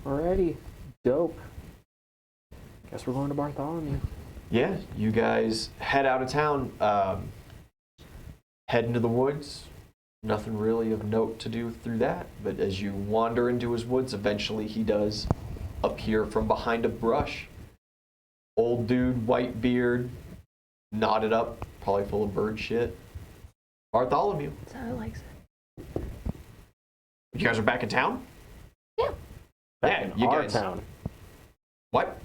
Speaker 3: Alrighty. Dope. Guess we're going to Bartholomew.
Speaker 1: Yeah, you guys head out of town, head into the woods. Nothing really of note to do through that, but as you wander into his woods, eventually he does appear from behind a brush. Old dude, white beard, knotted up, probably full of bird shit. Bartholomew.
Speaker 4: That's how I like it.
Speaker 1: You guys are back in town?
Speaker 2: Yeah.
Speaker 3: Back
Speaker 1: Yeah,
Speaker 3: in
Speaker 1: you
Speaker 3: our
Speaker 1: guys.
Speaker 3: town.
Speaker 1: What?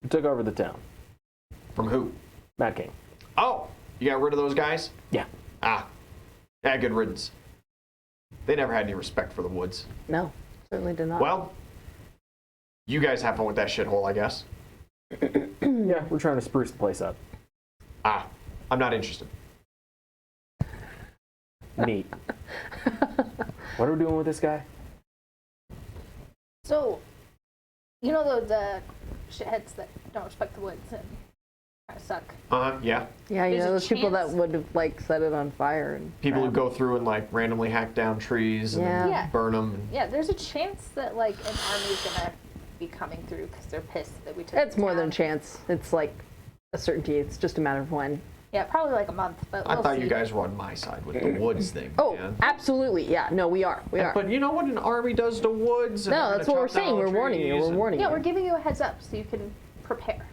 Speaker 3: We took over the town.
Speaker 1: From who?
Speaker 3: Mad King.
Speaker 1: Oh, you got rid of those guys?
Speaker 3: Yeah.
Speaker 1: Ah. Yeah, good riddance. They never had any respect for the woods.
Speaker 4: No, certainly did not.
Speaker 1: Well, you guys have fun with that shithole, I guess.
Speaker 3: Yeah, we're trying to spruce the place up.
Speaker 1: Ah, I'm not interested.
Speaker 3: Neat. What are we doing with this guy?
Speaker 2: So, the shitheads that don't respect the woods and kind of suck.
Speaker 1: Yeah.
Speaker 4: Yeah,
Speaker 2: There's a
Speaker 4: those people that
Speaker 2: chance-
Speaker 4: would have set it on fire and
Speaker 1: People who
Speaker 4: grab
Speaker 1: go through and randomly hack down trees and
Speaker 4: Yeah.
Speaker 2: Yeah.
Speaker 1: burn them.
Speaker 2: Yeah, there's a chance that an army's gonna be coming through because they're pissed that we took.
Speaker 4: It's
Speaker 2: the
Speaker 4: more than a
Speaker 2: town.
Speaker 4: chance. It's like a certainty. It's just a matter of when.
Speaker 2: Yeah, probably like a month, but
Speaker 1: I
Speaker 2: we'll
Speaker 1: thought
Speaker 2: see.
Speaker 1: you guys were on my side with the woods thing.
Speaker 4: Oh,
Speaker 1: man.
Speaker 4: absolutely. Yeah. No, we are. We are.
Speaker 1: But you know what an army does to woods? And
Speaker 4: No,
Speaker 1: they're
Speaker 4: that's
Speaker 1: gonna
Speaker 4: what we're
Speaker 1: chop down
Speaker 4: saying.
Speaker 1: all
Speaker 4: We're warning you.
Speaker 1: trees
Speaker 4: We're
Speaker 1: and-
Speaker 4: warning
Speaker 2: Yeah,
Speaker 4: you.
Speaker 2: we're giving you a heads up so you can prepare.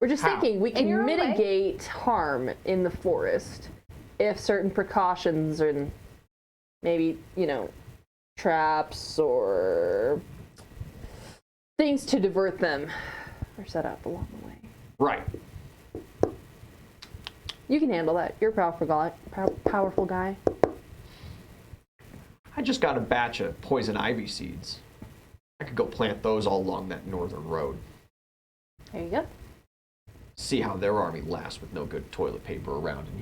Speaker 4: We're just
Speaker 1: How?
Speaker 4: thinking we
Speaker 2: In your
Speaker 4: can
Speaker 2: own way.
Speaker 4: mitigate harm in the forest if certain precautions and maybe, traps or things to divert them are set up along the way.
Speaker 1: Right.
Speaker 4: You can handle that. You're a powerful guy.
Speaker 1: I just got a batch of poison ivy seeds. I could go plant those all along that northern road.
Speaker 2: There you go.
Speaker 1: See how their army lasts with no good toilet paper around, and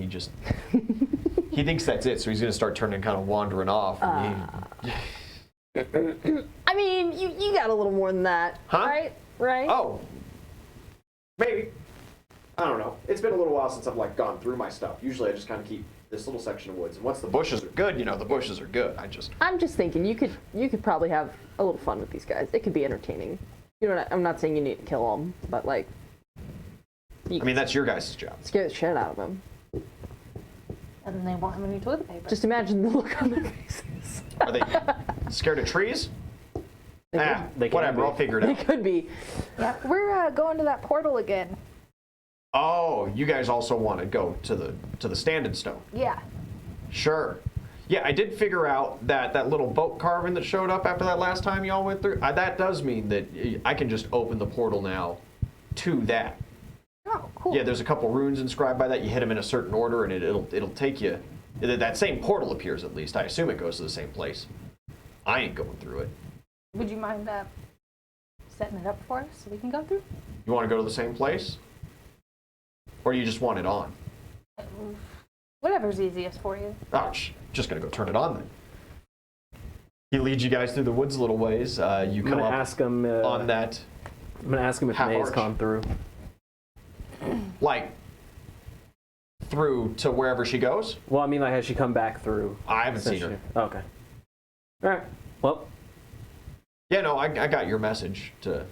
Speaker 1: he thinks that's it, so he's gonna start turning kind of wandering off.
Speaker 4: I mean, you got a little more than that.
Speaker 1: Huh?
Speaker 4: Right?
Speaker 1: Oh, maybe. I don't know. It's been a little while since I've gone through my stuff. Usually, I just kind of keep this little section of woods, and once the bushes are good, the bushes are good.
Speaker 4: I'm just thinking you could probably have a little fun with these guys. It could be entertaining. I'm not saying you need to kill them, but
Speaker 1: I mean, that's your guys' job.
Speaker 4: scare the shit out of them.
Speaker 2: And then they won't have any toilet paper.
Speaker 4: Just imagine the look on their faces.
Speaker 1: Are they scared of trees?
Speaker 4: They
Speaker 3: they can
Speaker 1: Whatever.
Speaker 3: be.
Speaker 1: I'll figure it
Speaker 4: It
Speaker 1: out.
Speaker 4: could be.
Speaker 2: yeah, we're going to that portal again.
Speaker 1: Oh, you guys also want to go to the Standing Stone?
Speaker 2: Yeah.
Speaker 1: Sure. Yeah, I did figure out that little boat carving that showed up after that last time y'all went through. That does mean that I can just open the portal now to that.
Speaker 2: Oh, cool.
Speaker 1: Yeah, there's a couple runes inscribed by that. You hit them in a certain order, and it'll take you. That same portal appears at least. I assume it goes to the same place. I ain't going through it.
Speaker 2: Would you mind setting it up for us so we can go through?
Speaker 1: You want to go to the same place, or you just want it on?
Speaker 2: Whatever's easiest for you.
Speaker 1: Oh, just gonna go turn it on then. He leads you guys through the woods a little ways. You
Speaker 3: I'm
Speaker 1: come
Speaker 3: gonna
Speaker 1: up
Speaker 3: ask him.
Speaker 1: on that.
Speaker 3: I'm gonna ask him if
Speaker 1: half
Speaker 3: May's
Speaker 1: arch.
Speaker 3: gone through.
Speaker 1: Like, through to wherever she goes?
Speaker 3: Well, I mean, like, has she come back through?
Speaker 1: I haven't seen her.
Speaker 3: Okay. All right. Well.
Speaker 1: Yeah, no, I got your message to...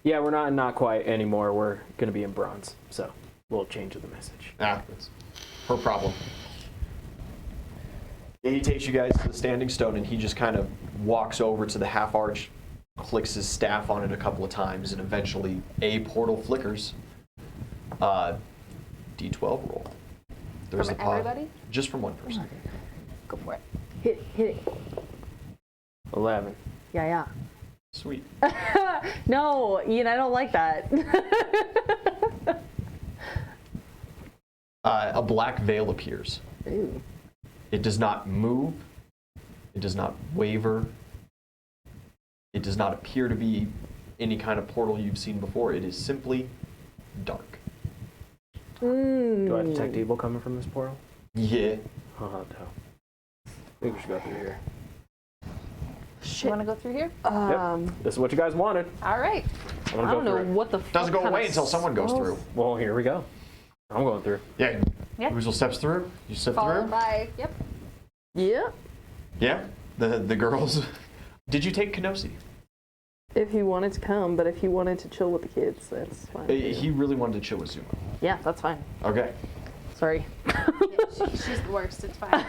Speaker 3: Yeah, we're not quite anymore. We're going to be in bronze, so we'll change the message.
Speaker 1: That's her problem. He takes you guys to the standing stone, and he just kind of walks over to the half arch, clicks his staff on it a couple of times, and eventually a portal flickers. D12 roll. There's
Speaker 2: From
Speaker 1: a pod.
Speaker 2: everybody?
Speaker 1: Just from one person.
Speaker 2: Go for it.
Speaker 4: Hit it.
Speaker 3: 11.
Speaker 4: Yeah.
Speaker 1: Sweet.
Speaker 4: No, Ian, I don't like that.
Speaker 1: A black veil appears.
Speaker 4: Ooh.
Speaker 1: It does not move. It does not waver. It does not appear to be any kind of portal you've seen before. It is simply dark.
Speaker 3: Do I detect evil coming from this portal?
Speaker 1: Yeah.
Speaker 3: Oh, no. I think we should go through here.
Speaker 2: You want to go through here?
Speaker 3: Yep. This is what you guys wanted.
Speaker 2: All right.
Speaker 3: I'm gonna
Speaker 4: I
Speaker 3: go
Speaker 4: don't know
Speaker 3: through it.
Speaker 4: what the fuck
Speaker 1: Doesn't go
Speaker 4: kind
Speaker 1: away
Speaker 4: of
Speaker 1: until someone goes
Speaker 4: spells-
Speaker 1: through.
Speaker 3: Well, here we go. I'm going through.
Speaker 1: Yeah.
Speaker 2: Yeah.
Speaker 1: Weasel steps through. You step
Speaker 2: Followed
Speaker 1: through.
Speaker 2: by, yep.
Speaker 4: Yeah.
Speaker 1: Yeah. The girls. Did you take Kenosi?
Speaker 4: If he wanted to come, but if he wanted to chill with the kids, that's fine.
Speaker 1: He really wanted to chill with Zuma.
Speaker 4: Yeah, that's fine.
Speaker 1: Okay.
Speaker 4: Sorry.
Speaker 2: She's the worst. It's fine.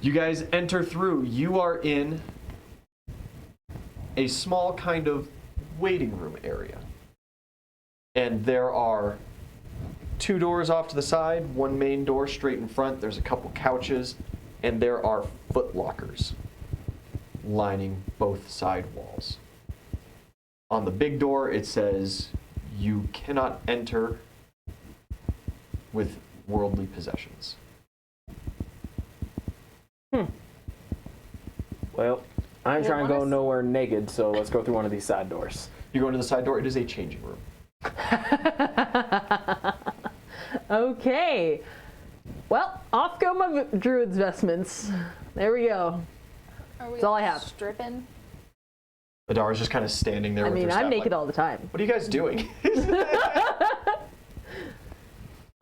Speaker 1: You guys enter through. You are in a small kind of waiting room area. And there are 2 doors off to the side, 1 main door straight in front. There's a couple couches, and there are foot lockers lining both side walls. On the big door, it says, "You cannot enter with worldly possessions."
Speaker 3: Well, I ain't
Speaker 2: Yeah,
Speaker 3: trying to go
Speaker 2: honest-
Speaker 3: nowhere naked, so let's go through one of these side doors.
Speaker 1: You go into the side door, it is a changing room.
Speaker 4: Okay. Well, off go my druid's vestments. There we go.
Speaker 2: Are we
Speaker 4: That's all I have.
Speaker 2: stripping?
Speaker 1: Adara's just kind of standing there
Speaker 4: I
Speaker 1: with
Speaker 4: mean,
Speaker 1: her
Speaker 4: I'm
Speaker 1: staff,
Speaker 4: naked
Speaker 1: like,
Speaker 4: all the time.
Speaker 1: What are you guys doing?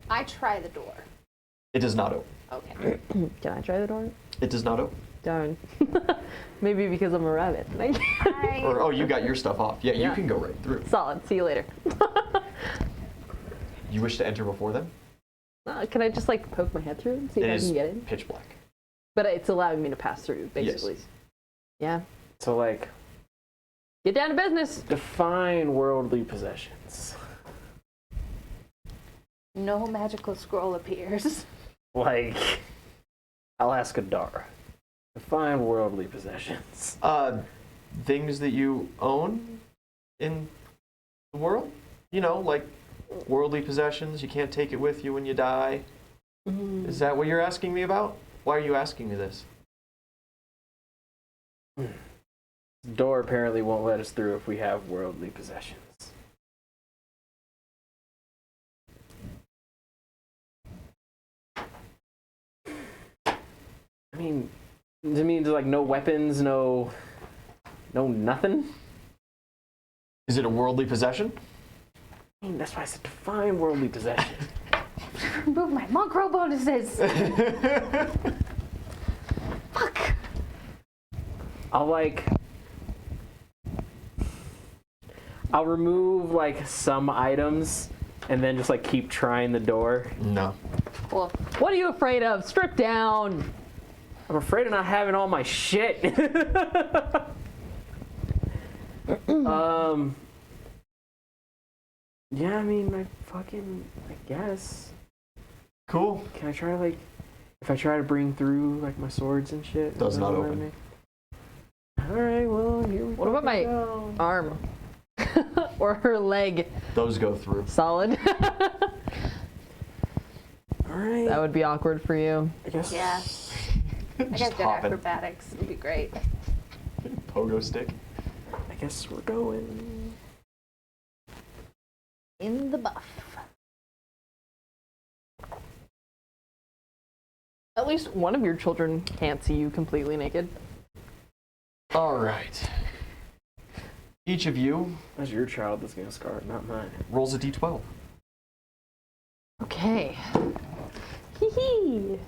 Speaker 2: I try the door.
Speaker 1: It does not open.
Speaker 2: Okay.
Speaker 4: Can I try the door?
Speaker 1: It does not open.
Speaker 4: Darn. Maybe because I'm a rabbit.
Speaker 1: Or, oh, you got your stuff off. Yeah, you
Speaker 4: Yeah.
Speaker 1: can go right through.
Speaker 4: Solid. See you later.
Speaker 1: You wish to enter before them?
Speaker 4: Can I just like poke my head through and see
Speaker 1: It
Speaker 4: if I
Speaker 1: is
Speaker 4: can get in?
Speaker 1: pitch black.
Speaker 4: But it's allowing me to pass through, basically.
Speaker 1: Yes.
Speaker 4: Yeah.
Speaker 3: So, like,
Speaker 4: Get down to business.
Speaker 3: define worldly possessions.
Speaker 2: No magical scroll appears.
Speaker 3: Like, I'll ask Adara. Define worldly possessions.
Speaker 1: Things that you own in the world? You know, like worldly possessions. You can't take it with you when you die. Is that what you're asking me about? Why are you asking me this?
Speaker 3: Door apparently won't let us through if we have worldly possessions. I mean, does it mean like no weapons, no nothing?
Speaker 1: Is it a worldly possession?
Speaker 3: I mean, that's why I said define worldly possession.
Speaker 2: Remove my monk row bonuses. Fuck.
Speaker 3: I'll remove like some items and then just like keep trying the door.
Speaker 1: No.
Speaker 2: Cool.
Speaker 4: What are you afraid of? Strip down.
Speaker 3: I'm afraid of not having all my shit. Yeah, I mean, I guess.
Speaker 1: Cool.
Speaker 3: Can I try like, if I try to bring through like my swords and shit?
Speaker 1: Does not
Speaker 3: let
Speaker 1: open.
Speaker 3: me? All right, well here we
Speaker 4: What about my
Speaker 3: go.
Speaker 4: arm? Or her leg?
Speaker 1: Those go through.
Speaker 4: Solid.
Speaker 3: All right.
Speaker 4: That would be awkward for you.
Speaker 3: I guess.
Speaker 2: Yeah. I got
Speaker 1: Just
Speaker 2: good
Speaker 1: hopping.
Speaker 2: acrobatics. It'd be great.
Speaker 1: Pogo stick.
Speaker 3: I guess we're going.
Speaker 2: In the buff.
Speaker 4: At least one of your children can't see you completely naked.
Speaker 1: All right. Each of you
Speaker 3: That's your child that's gonna scar it, not mine.
Speaker 1: rolls a d12.
Speaker 4: Okay. Hee hee.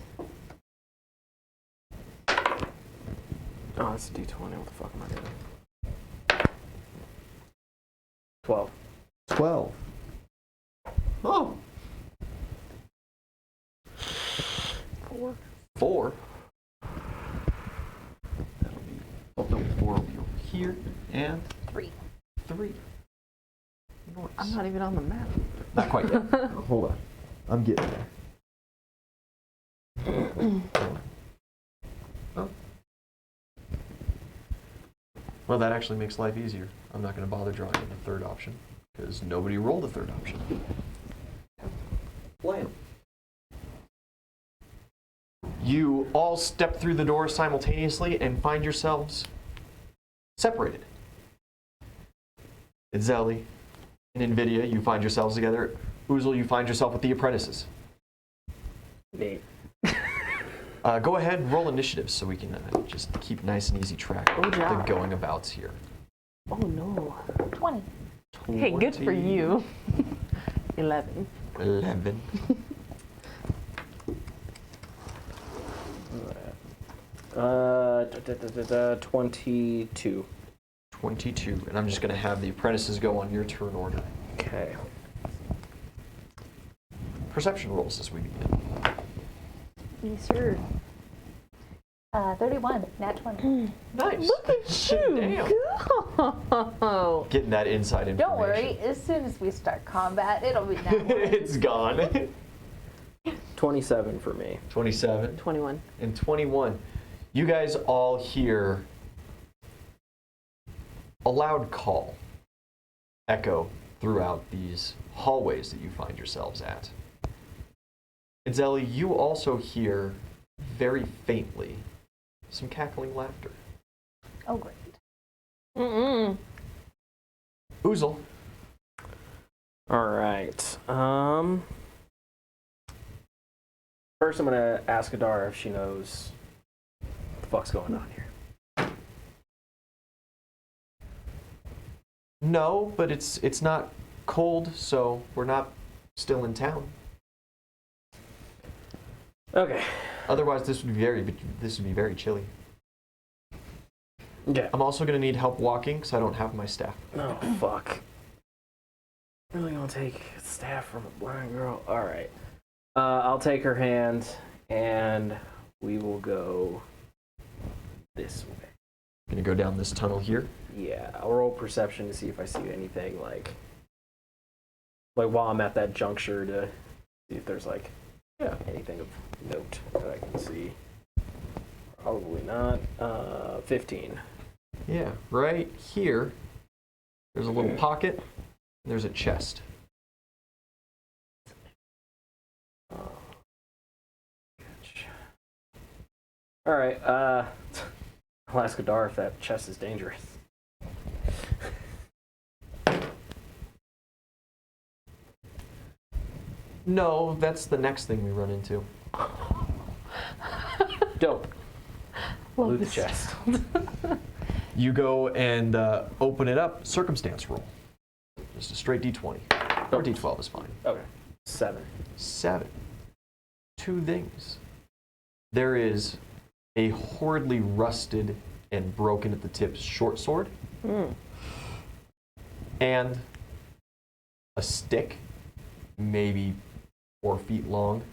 Speaker 3: Oh, it's a D20. What the fuck am I doing? 12.
Speaker 1: 12. Oh.
Speaker 4: 4.
Speaker 1: 4. That'll be, oh, no, 4 will be over here, and
Speaker 2: 3.
Speaker 1: 3. Nice.
Speaker 4: I'm not even on the map.
Speaker 1: Not quite yet. Hold on. I'm getting there. Oh. Well, that actually makes life easier. I'm not going to bother drawing in the third option, because nobody rolled the third option. Plan. You all step through the door simultaneously and find yourselves separated. Itzeli and Nvidia, you find yourselves together. Uzel, you find yourself with the apprentices.
Speaker 3: Neat.
Speaker 1: Go ahead and roll initiatives so we can just keep nice and easy track of
Speaker 4: Good job.
Speaker 1: the going abouts here.
Speaker 4: Oh no.
Speaker 2: 20.
Speaker 4: Hey, good for you. 11.
Speaker 1: 11.
Speaker 3: 22.
Speaker 1: 22. And I'm just going to have the apprentices go on your turn order.
Speaker 3: Okay.
Speaker 1: Perception rolls as we begin.
Speaker 4: Yes, sir.
Speaker 2: 31. Nat 20.
Speaker 1: Nice.
Speaker 4: Look at you.
Speaker 1: Damn.
Speaker 4: Go.
Speaker 1: Getting that inside information.
Speaker 2: Don't worry, as soon as we start combat, it'll be nat 1.
Speaker 1: It's gone.
Speaker 3: 27 for me.
Speaker 1: 27
Speaker 4: 21.
Speaker 1: and 21. You guys all hear a loud call echo throughout these hallways that you find yourselves at. Itzeli, you also hear very faintly some cackling laughter.
Speaker 2: Oh, great.
Speaker 4: Mm-mm.
Speaker 1: Uzel,
Speaker 3: All right. First, I'm gonna ask Adara if she knows what the fuck's going on here.
Speaker 1: no, but it's not cold, so we're not still in town.
Speaker 3: Okay.
Speaker 1: Otherwise, this would be very chilly.
Speaker 3: Okay.
Speaker 1: I'm also going to need help walking because I don't have my staff.
Speaker 3: Oh fuck. Really gonna take staff from a blind girl? All right. I'll take her hand, and we will go this way.
Speaker 1: Going to go down this tunnel here.
Speaker 3: Yeah, I'll roll perception to see if I see anything like while I'm at that juncture to see if there's anything of note that I can see. Probably not. 15.
Speaker 1: Yeah, right here. There's a little pocket. There's a chest.
Speaker 3: All right. I'll ask Adar if that chest is dangerous.
Speaker 1: No, that's the next thing we run into.
Speaker 3: Dope.
Speaker 4: Love
Speaker 3: Loot the
Speaker 4: this.
Speaker 3: chest.
Speaker 1: You go and open it up. Circumstance roll. Just a straight D20. Or D12 is fine.
Speaker 3: Okay. 7.
Speaker 1: 7. 2 things. There is a horridly rusted and broken at the tips short sword. And a stick, maybe 4 feet long.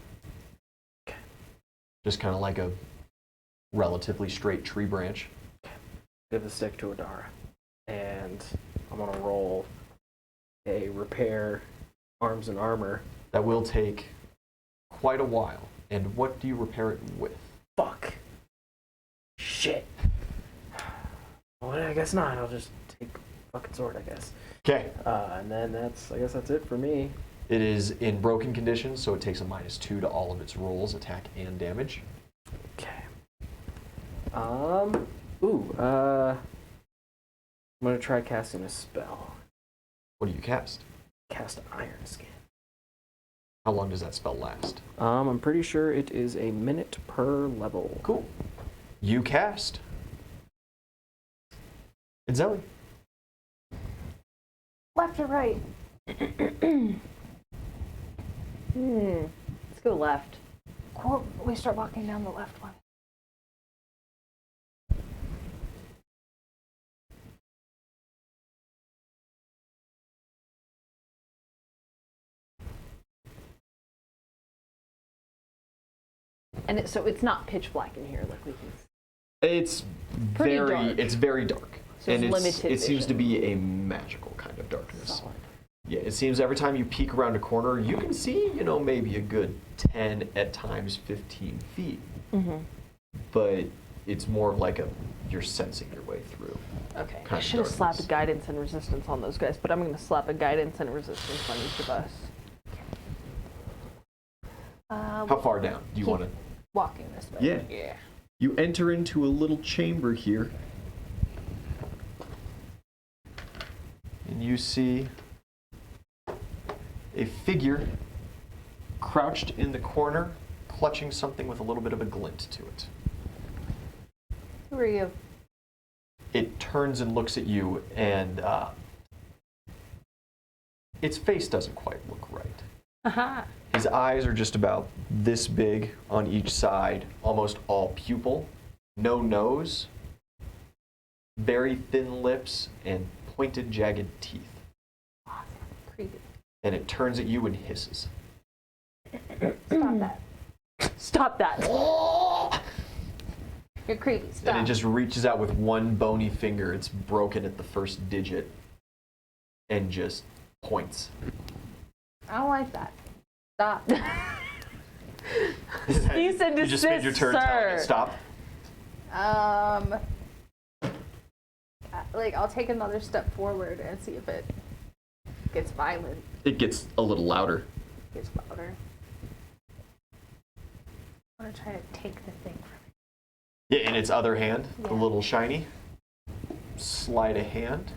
Speaker 1: Just kind of like a relatively straight tree branch.
Speaker 3: Give the stick to Adara. And I'm going to roll a repair arms and armor.
Speaker 1: That will take quite a while. And what do you repair it with?
Speaker 3: Fuck. Shit. Well, I guess not. I'll just take fucking sword, I guess.
Speaker 1: Okay.
Speaker 3: And then I guess that's it for me.
Speaker 1: It is in broken condition, so it takes a -2 to all of its rolls, attack and damage.
Speaker 3: Okay. I'm gonna try casting a spell.
Speaker 1: What do you cast?
Speaker 3: Cast Iron Skin.
Speaker 1: How long does that spell last?
Speaker 3: I'm pretty sure it is a minute per level.
Speaker 1: Cool. You cast. Itzeli.
Speaker 2: Left or right?
Speaker 4: Let's go left.
Speaker 2: Cool. We start walking down the left one.
Speaker 4: And so it's not pitch black in here, like we can.
Speaker 1: It's
Speaker 4: Pretty dark.
Speaker 1: It's very dark.
Speaker 4: So
Speaker 1: and
Speaker 4: it's limited
Speaker 1: it seems to
Speaker 4: vision.
Speaker 1: be a magical kind of darkness.
Speaker 4: Solid.
Speaker 1: Yeah, it seems every time you peek around a corner, you can see, maybe a good 10 at times 15 feet.
Speaker 4: Mm-hmm.
Speaker 1: But it's more of like you're sensing your way through.
Speaker 4: Okay.
Speaker 1: Kind
Speaker 4: I
Speaker 1: of
Speaker 4: should have slapped
Speaker 1: darkness.
Speaker 4: guidance and resistance on those guys, but I'm going to slap a guidance and a resistance on each of us.
Speaker 1: How far down do you
Speaker 2: keep
Speaker 1: want to?
Speaker 2: walking this way.
Speaker 1: Yeah.
Speaker 4: Yeah.
Speaker 1: You enter into a little chamber here. And you see a figure crouched in the corner, clutching something with a little bit of a glint to it.
Speaker 4: Who are you?
Speaker 1: It turns and looks at you, and its face doesn't quite look right.
Speaker 4: Aha.
Speaker 1: His eyes are just about this big on each side, almost all pupil, no nose, very thin lips, and pointed, jagged teeth.
Speaker 4: Awesome. Creepy.
Speaker 1: And it turns at you and hisses.
Speaker 2: Stop that.
Speaker 4: Stop that. You're creepy. Stop.
Speaker 1: And it just reaches out with one bony finger. It's broken at the first digit. And just points.
Speaker 2: I don't like that. Stop.
Speaker 4: Cease and
Speaker 1: You just spend your turn telling it
Speaker 4: desist,
Speaker 1: stop.
Speaker 2: I'll take another step forward and see if it gets violent.
Speaker 1: It gets a little louder.
Speaker 2: Gets louder. I'm gonna try to take the thing from
Speaker 1: Yeah, in its other hand, the
Speaker 2: Yeah.
Speaker 1: little shiny, sleight of hand.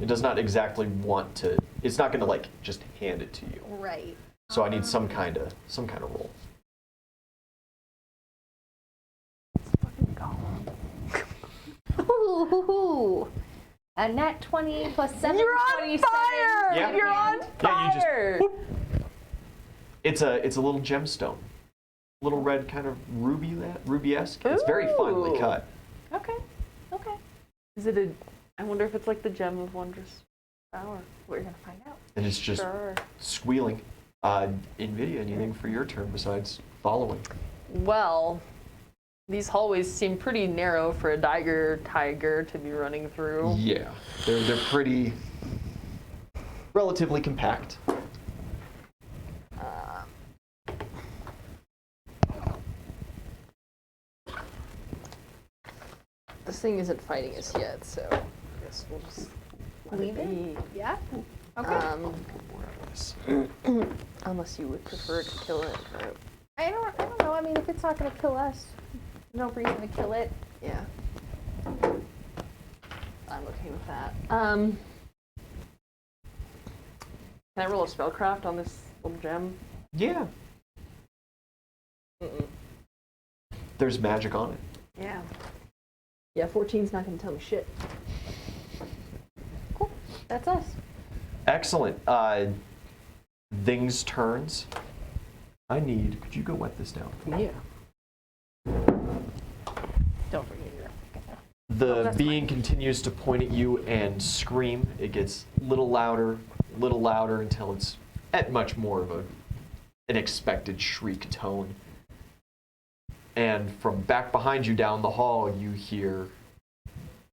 Speaker 1: It does not exactly want to. It's not going to like just hand it to you.
Speaker 2: it. Right.
Speaker 1: So I need some kind of roll.
Speaker 2: Ooh. A nat 20 plus 7.
Speaker 4: You're on
Speaker 2: 27.
Speaker 4: fire!
Speaker 1: Yeah.
Speaker 4: You're on
Speaker 1: Yeah, you just-
Speaker 4: fire!
Speaker 1: whoop. It's a little gemstone, little red kind of ruby-esque. It's very finely
Speaker 4: Ooh.
Speaker 1: cut.
Speaker 2: Okay. Okay.
Speaker 4: Is it a? I wonder if it's like the gem of wondrous power.
Speaker 2: We're gonna find out.
Speaker 1: And it's just
Speaker 4: Sure.
Speaker 1: squealing. Nvidia, anything for your turn besides following?
Speaker 4: Well, these hallways seem pretty narrow for a tiger to be running through.
Speaker 1: Yeah, they're pretty, relatively compact.
Speaker 4: This thing isn't fighting us yet, so I guess we'll just
Speaker 2: Leave it?
Speaker 4: be.
Speaker 2: Yeah. Okay.
Speaker 4: Unless you would prefer to kill it.
Speaker 2: I don't know. I mean, if it's not gonna kill us, no reason to kill it.
Speaker 4: Yeah. I'm okay with that. Can I roll a spellcraft on this little gem?
Speaker 1: Yeah,
Speaker 4: Mm-mm.
Speaker 1: there's magic on it.
Speaker 4: Yeah. Yeah, 14's not gonna tell me shit.
Speaker 2: Cool. That's us.
Speaker 1: Excellent. Things turns. Could you go wet this down?
Speaker 4: Yeah.
Speaker 2: Don't forget your.
Speaker 1: The
Speaker 2: that's
Speaker 1: being continues to point at you and scream. It gets a little louder until it's at much more of an expected shriek tone. And from back behind you down the hall, you hear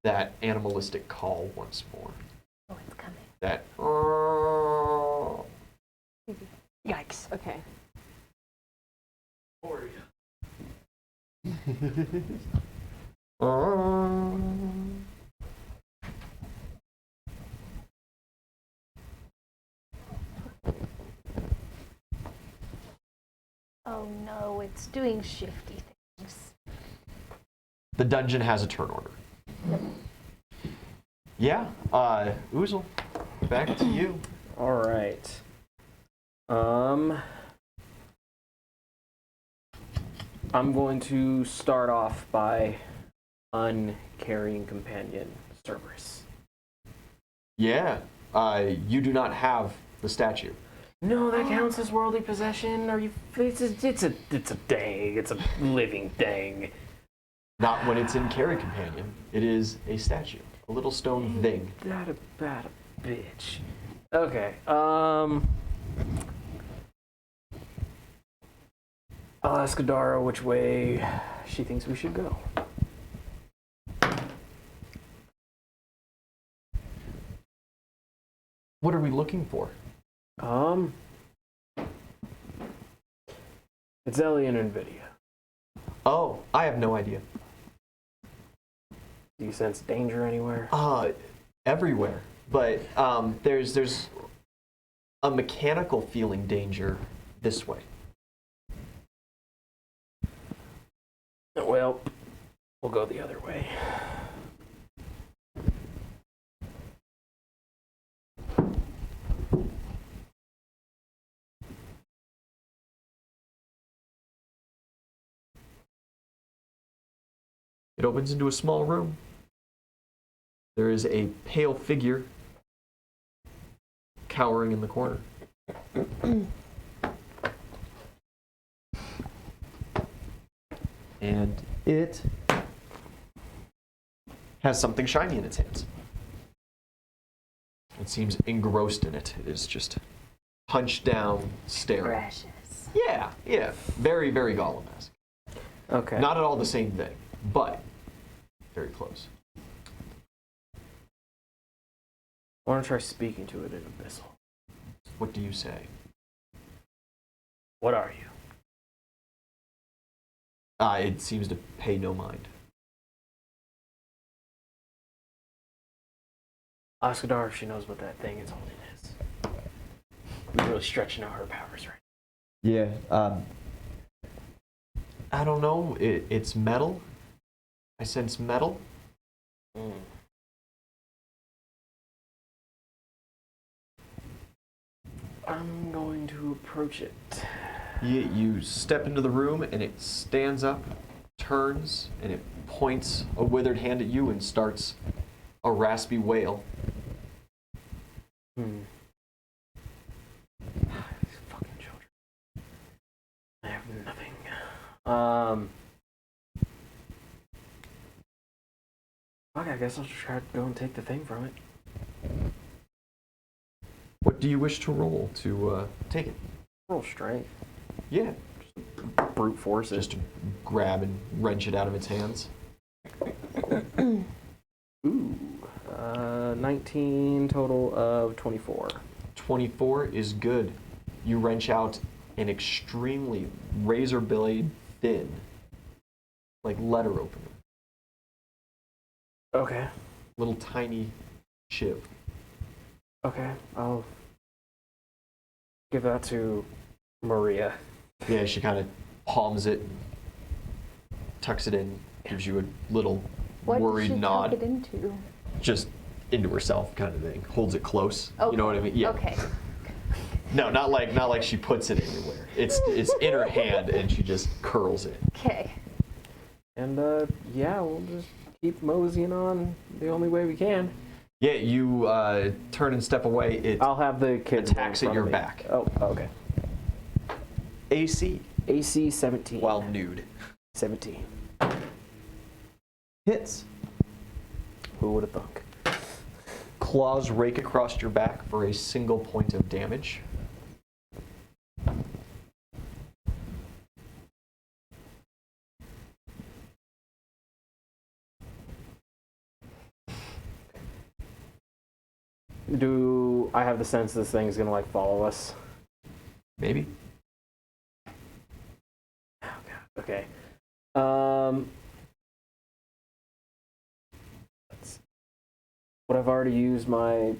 Speaker 1: that animalistic call once more.
Speaker 2: Oh, it's coming.
Speaker 1: That.
Speaker 4: Yikes. Okay.
Speaker 2: Oh no, it's doing shifty things.
Speaker 1: The dungeon has a turn order. Yeah, Oozle, back to you.
Speaker 3: All right. I'm going to start off by uncarrying companion Cerberus.
Speaker 1: Yeah, you do not have the statue.
Speaker 3: No, that counts as worldly possession. Are you? It's a thing. It's a living thing.
Speaker 1: Not when it's in Carry Companion. It is a statue, a little stone thing.
Speaker 3: That about a bitch. Okay. I'll ask Adara which way she thinks we should go.
Speaker 1: What are we looking for?
Speaker 3: It's Ellie and Nvidia.
Speaker 1: Oh, I have no idea.
Speaker 3: Do you sense danger anywhere?
Speaker 1: Everywhere. But there's a mechanical feeling danger this way.
Speaker 3: Well, we'll go the other way.
Speaker 1: It opens into a small room. There is a pale figure cowering in the corner. And it has something shiny in its hands. It seems engrossed in it. It is just hunched down, staring.
Speaker 2: Precious.
Speaker 1: Yeah. Very, very Gollum-esque.
Speaker 3: Okay.
Speaker 1: Not at all the same thing, but very close.
Speaker 3: I want to try speaking to it in Abyssal.
Speaker 1: What do you say?
Speaker 3: What are you?
Speaker 1: It seems to pay no mind.
Speaker 3: Ask Adara if she knows what that thing is holding is. We're really stretching out her powers right
Speaker 1: Yeah. I don't know. It's metal. I sense metal.
Speaker 3: now. I'm going to approach it.
Speaker 1: You step into the room and it stands up, turns, and it points a withered hand at you and starts a raspy wail.
Speaker 3: These fucking children. I have nothing. Fuck, I guess I'll just try to go and take the thing from it.
Speaker 1: What do you wish to roll to take it?
Speaker 3: Roll strength.
Speaker 1: Yeah.
Speaker 3: Brute force it.
Speaker 1: Just to grab and wrench it out of its hands.
Speaker 3: Ooh. 19 total of 24.
Speaker 1: 24 is good. You wrench out an extremely razor blade thin, like letter opener.
Speaker 3: Okay.
Speaker 1: Little tiny shiv.
Speaker 3: Okay. I'll give that to Maria.
Speaker 1: Yeah, she kind of palms it, tucks it in, gives you a little
Speaker 2: What
Speaker 1: worried
Speaker 2: did she
Speaker 1: nod.
Speaker 2: tuck it into?
Speaker 1: Just into herself kind of thing. Holds it close.
Speaker 2: Okay.
Speaker 1: You know what I mean? Yeah.
Speaker 2: Okay.
Speaker 1: No, not like she puts it anywhere. It's in her hand and she just curls it.
Speaker 2: Okay.
Speaker 3: And yeah, we'll just keep moseying on the only way we can.
Speaker 1: Yeah, you turn and step away. It
Speaker 3: I'll have the kid
Speaker 1: attacks at your back.
Speaker 3: Oh, okay.
Speaker 1: AC
Speaker 3: AC 17.
Speaker 1: while nude.
Speaker 3: 17.
Speaker 1: Hits.
Speaker 3: Who would have thunk?
Speaker 1: Claws rake across your back for a single point of damage.
Speaker 3: Do I have the sense this thing's gonna like follow us?
Speaker 1: Maybe.
Speaker 3: Oh god. Okay. Would I've already used my?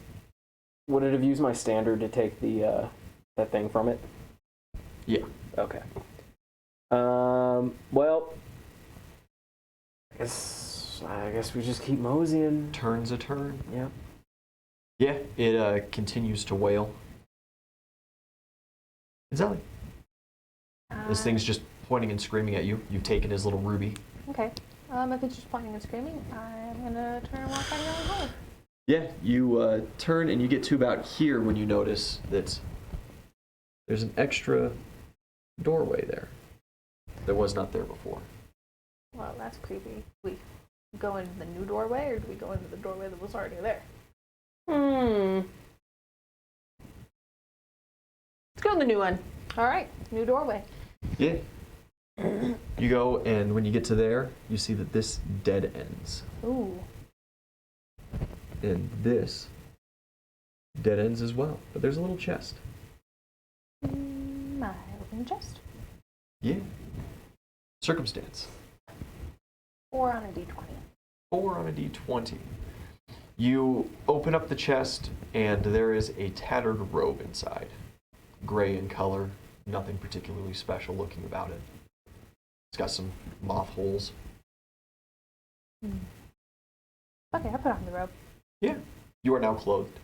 Speaker 3: Would it have used my standard to take the that thing from it?
Speaker 1: Yeah.
Speaker 3: Okay. Well, I guess we just keep moseying.
Speaker 1: Turns a turn.
Speaker 3: Yeah.
Speaker 1: Yeah, it continues to wail. Zelly. This thing's just pointing and screaming at you. You've taken his little ruby.
Speaker 2: Okay. If it's just pointing and screaming, I'm gonna turn and walk out of the hole.
Speaker 1: Yeah, you turn and you get to about here when you notice that there's an extra doorway there that was not there before.
Speaker 2: Well, that's creepy. We go into the new doorway, or do we go into the doorway that was already there?
Speaker 4: Let's go in the new one.
Speaker 2: All right, new doorway.
Speaker 1: Yeah. You go, and when you get to there, you see that this dead ends.
Speaker 2: Ooh.
Speaker 1: And this dead ends as well. But there's a little chest.
Speaker 2: I open the chest.
Speaker 1: Yeah. Circumstance.
Speaker 2: 4 on a d20.
Speaker 1: 4 on a d20. You open up the chest, and there is a tattered robe inside. Gray in color, nothing particularly special looking about it. It's got some moth holes.
Speaker 2: Okay, I put on the robe.
Speaker 1: Yeah. You are now clothed.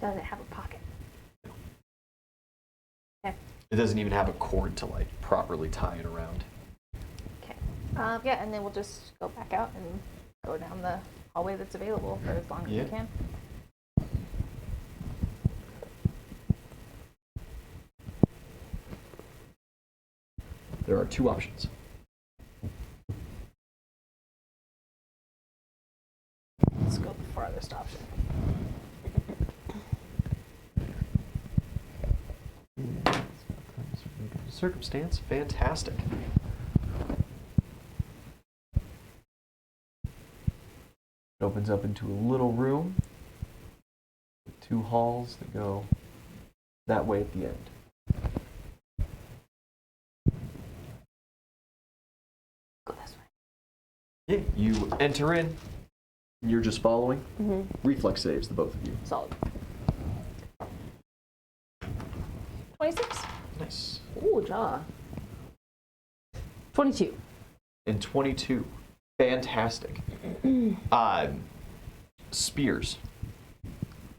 Speaker 2: Does it have a pocket?
Speaker 1: It doesn't even have a cord to like properly tie it around.
Speaker 2: Okay. Yeah, and then we'll just go back out and go down the hallway that's available for as long as we can.
Speaker 1: There are 2 options.
Speaker 2: Let's go the farthest option.
Speaker 1: Circumstance, fantastic. It opens up into a little room with 2 halls that go that way at the end.
Speaker 2: Go this way.
Speaker 1: Yeah, you enter in. You're just following.
Speaker 4: Mm-hmm.
Speaker 1: Reflex saves, the both of you.
Speaker 4: Solid.
Speaker 2: 26.
Speaker 1: Nice.
Speaker 4: Ooh, jaw. 22.
Speaker 1: And 22. Fantastic. Spears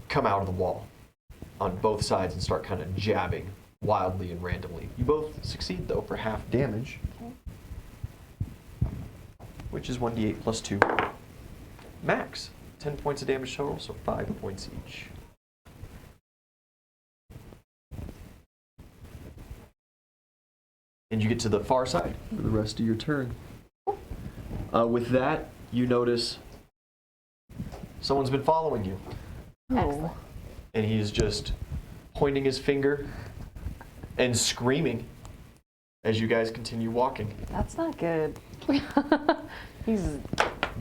Speaker 1: come out of the wall on both sides and start kind of jabbing wildly and randomly. You both succeed, though, for half damage.
Speaker 2: Okay.
Speaker 1: Which is 1d8 plus 2. Max. 10 points of damage total, so 5 points each. And you get to the far side for the rest of your turn. With that, you notice someone's been following you.
Speaker 2: Excellent.
Speaker 1: And he's just pointing his finger and screaming as you guys continue walking.
Speaker 4: That's not good. He's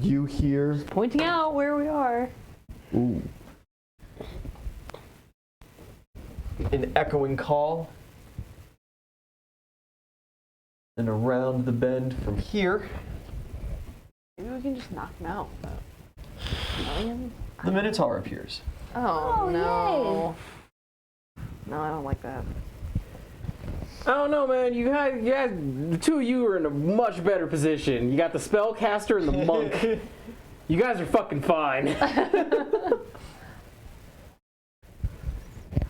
Speaker 1: You hear...
Speaker 4: pointing out where we are.
Speaker 1: Ooh. An echoing call. And around the bend from here,
Speaker 4: Maybe we can just knock him out. Million?
Speaker 1: the Minotaur appears.
Speaker 4: Oh,
Speaker 2: Oh,
Speaker 4: no. No, I don't like that.
Speaker 3: I don't know, man. You guys, the 2 of you are in a much better position. You got the spellcaster and the monk. You guys are fucking fine.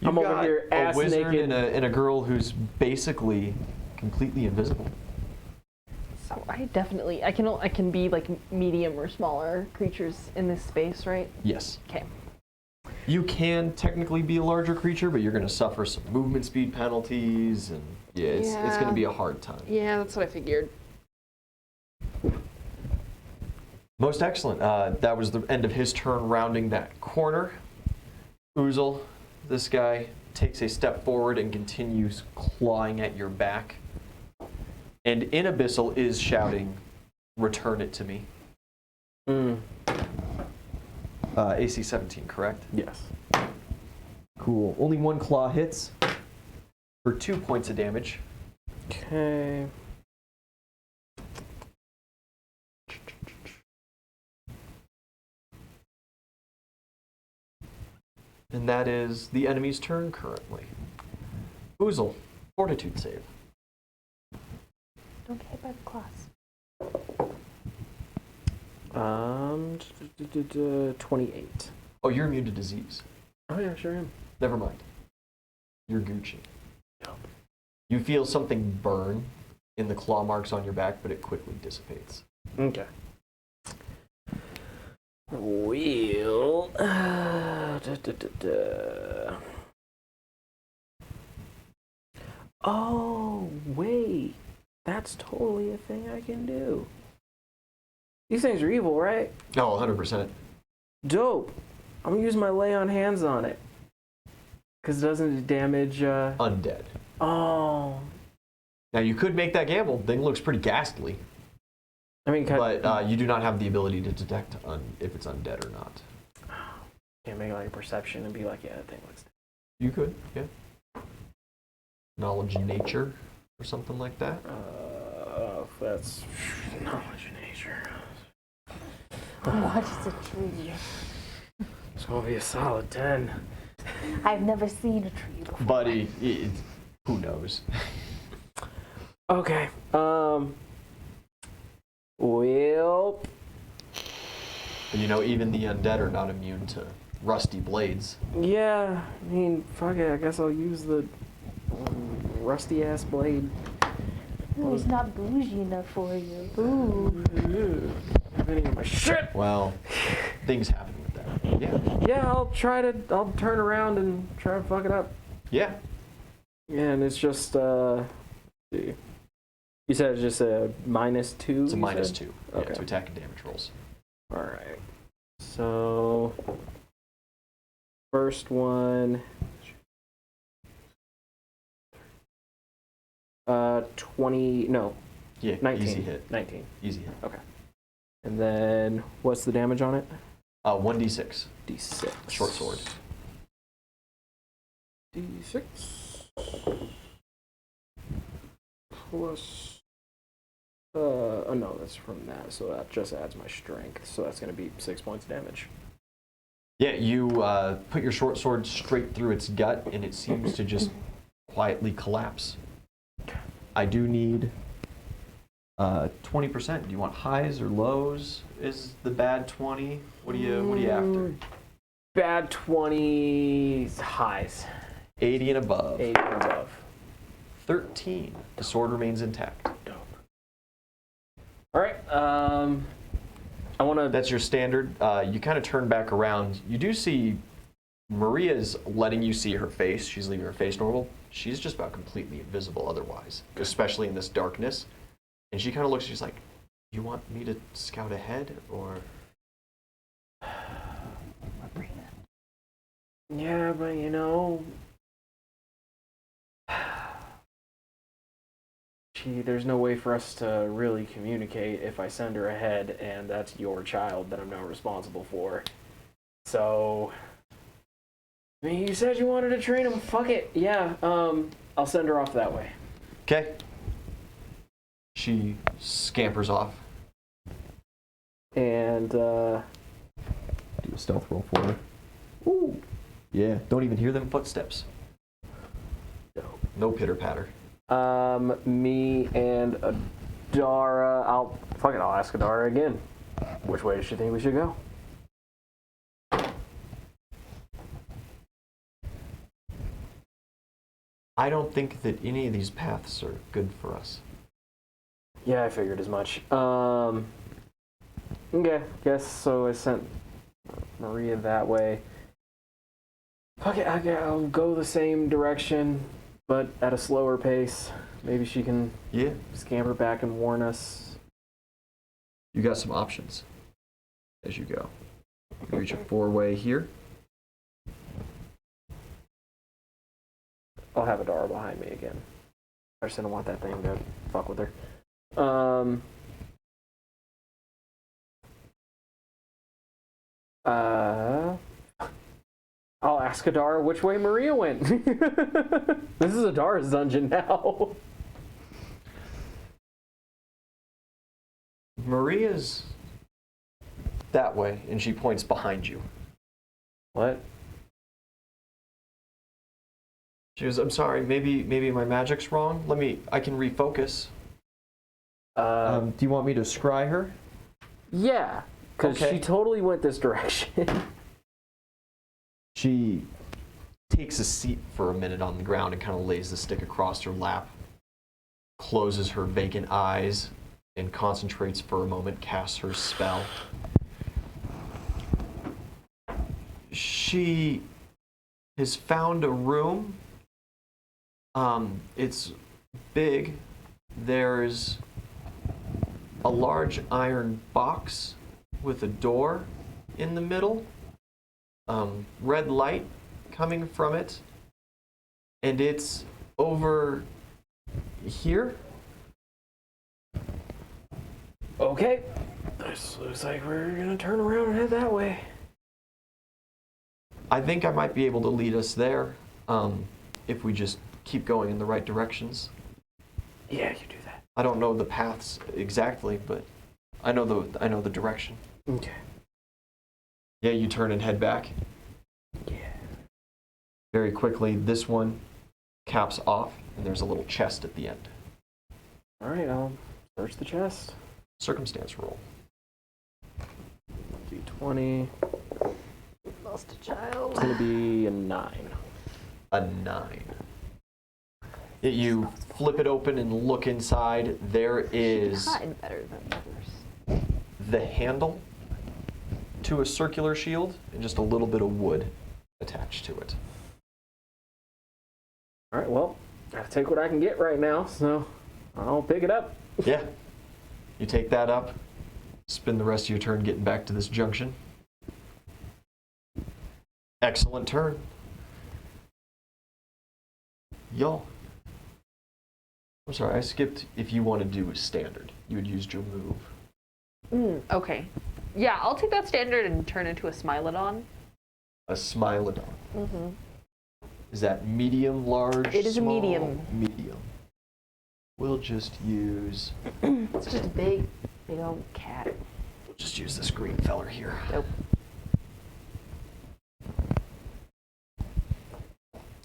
Speaker 3: I'm over
Speaker 1: got
Speaker 3: here
Speaker 1: a
Speaker 3: ass
Speaker 1: wizard
Speaker 3: naked.
Speaker 1: and a girl who's basically completely invisible.
Speaker 4: So I can be like medium or smaller creatures in this space, right?
Speaker 1: Yes.
Speaker 4: Okay.
Speaker 1: You can technically be a larger creature, but you're going to suffer some movement speed penalties, and it's going to be a hard time.
Speaker 4: Yeah, that's what I figured.
Speaker 1: Most excellent. That was the end of his turn rounding that corner. Oozle, this guy, takes a step forward and continues clawing at your back. And in Abyssal is shouting, "Return it to me." AC 17, correct?
Speaker 3: Yes.
Speaker 1: Cool. Only 1 claw hits for 2 points of damage.
Speaker 3: Okay.
Speaker 1: And that is the enemy's turn currently. Oozle, fortitude save.
Speaker 2: Don't get hit by the claws.
Speaker 3: 28.
Speaker 1: Oh, you're immune to disease.
Speaker 3: Oh yeah, sure am.
Speaker 1: Never mind. You're Gucci.
Speaker 3: Yep.
Speaker 1: You feel something burn in the claw marks on your back, but it quickly dissipates.
Speaker 3: Okay. Well, Oh, wait. That's totally a thing I can do. These things are evil, right?
Speaker 1: Oh, 100%.
Speaker 3: Dope. I'm gonna use my lay on hands on it. Because it doesn't damage,
Speaker 1: Undead.
Speaker 3: Oh.
Speaker 1: Now, you could make that gamble. Thing looks pretty ghastly.
Speaker 3: I mean,
Speaker 1: but you do not have the ability to detect if it's undead or not.
Speaker 3: Can't make like a perception and be like, yeah, that thing looks.
Speaker 1: You could, yeah. Knowledge in nature or something like that.
Speaker 3: That's knowledge in nature.
Speaker 2: What is a tree?
Speaker 3: It's gonna be a solid 10.
Speaker 2: I've never seen a tree before.
Speaker 1: Buddy, who knows?
Speaker 3: Okay. Well.
Speaker 1: And even the undead are not immune to rusty blades.
Speaker 3: Yeah. I mean, fuck it. I guess I'll use the rusty ass blade.
Speaker 2: Ooh, it's not bougie enough for you. Ooh.
Speaker 3: Any of my shit.
Speaker 1: Well, things happen with that. Yeah.
Speaker 3: Yeah, I'll turn around and try to fuck it up.
Speaker 1: Yeah.
Speaker 3: And it's just, let's see. You said it's just a -2?
Speaker 1: It's a -2.
Speaker 3: Okay.
Speaker 1: Yeah, to attack and damage rolls.
Speaker 3: Alright. So, first one. 20, no,
Speaker 1: Yeah,
Speaker 3: 19.
Speaker 1: easy hit.
Speaker 3: 19.
Speaker 1: Easy hit.
Speaker 3: Okay. And then, what's the damage on it?
Speaker 1: 1d6.
Speaker 3: D6.
Speaker 1: Short sword.
Speaker 3: D6. Plus, oh no, that's from that, so that just adds my strength, so that's going to be 6 points of damage.
Speaker 1: Yeah, you put your short sword straight through its gut, and it seems to just quietly collapse. I do need 20%. Do you want highs or lows? Is the bad 20? What are you after?
Speaker 3: Bad 20 highs.
Speaker 1: 80 and above.
Speaker 3: 80 and above.
Speaker 1: 13. The sword remains intact.
Speaker 3: Dope. All right. I want to.
Speaker 1: That's your standard. You kind of turn back around. You do see Maria's letting you see her face. She's leaving her face normal. She's just about completely invisible otherwise, especially in this darkness. And she kind of looks, she's like, you want me to scout ahead, or?
Speaker 3: Yeah, but gee, there's no way for us to really communicate if I send her ahead, and that's your child that I'm now responsible for. So, I mean, you said you wanted to train him. Fuck it. Yeah, I'll send her off that way.
Speaker 1: Okay. She scampers off.
Speaker 3: And,
Speaker 1: Do a stealth roll for her. Ooh. Yeah, don't even hear them footsteps. No pitter patter.
Speaker 3: me and Adara, I'll ask Adara again. Which way does she think we should go?
Speaker 1: I don't think that any of these paths are good for us.
Speaker 3: Yeah, I figured as much. Okay, guess so. I sent Maria that way. Okay, I'll go the same direction, but at a slower pace. Maybe she can scamper back and warn us.
Speaker 1: You got some options as you go. You reach a 4-way here.
Speaker 3: I'll have Adara behind me again. I just didn't want that thing to fuck with her. I'll ask Adara which way Maria went. This is Adara's dungeon now.
Speaker 1: Maria's that way, and she points behind you.
Speaker 3: What?
Speaker 1: She goes, I'm sorry, maybe my magic's wrong. I can refocus. Do you want me to scry her?
Speaker 3: Yeah, because
Speaker 1: Okay.
Speaker 3: she totally went this direction.
Speaker 1: She takes a seat for a minute on the ground and kind of lays the stick across her lap, closes her vacant eyes, and concentrates for a moment, casts her spell. She has found a room It's big. There's a large iron box with a door in the middle. Red light coming from it. And it's over here.
Speaker 3: Okay. This looks like we're gonna turn around and head that way.
Speaker 1: I think I might be able to lead us there if we just keep going in the right directions.
Speaker 3: Yeah, you do that.
Speaker 1: I don't know the paths exactly, but I know the direction.
Speaker 3: Okay.
Speaker 1: Yeah, you turn and head back.
Speaker 3: Yeah.
Speaker 1: Very quickly, this one caps off, and there's a little chest at the end.
Speaker 3: All right, I'll search the chest.
Speaker 1: Circumstance roll.
Speaker 3: D20.
Speaker 4: Lost a child.
Speaker 3: It's gonna be a 9.
Speaker 1: A 9. You flip it open and look inside. There is
Speaker 4: Hide better than others.
Speaker 1: the handle to a circular shield and just a little bit of wood attached to it.
Speaker 3: All right, well, I have to take what I can get right now, so I'll pick it up.
Speaker 1: Yeah. You take that up, spend the rest of your turn getting back to this junction. Excellent turn. Y'all. I'm sorry, I skipped. If you want to do a standard, you would use your move.
Speaker 4: Okay. Yeah, I'll take that standard and turn into a Smilodon.
Speaker 1: A Smilodon. Is that medium, large?
Speaker 4: It is a
Speaker 1: small?
Speaker 4: medium.
Speaker 1: Medium. We'll just use.
Speaker 4: It's just a big old cat.
Speaker 1: We'll just use this green feller here.
Speaker 4: Nope.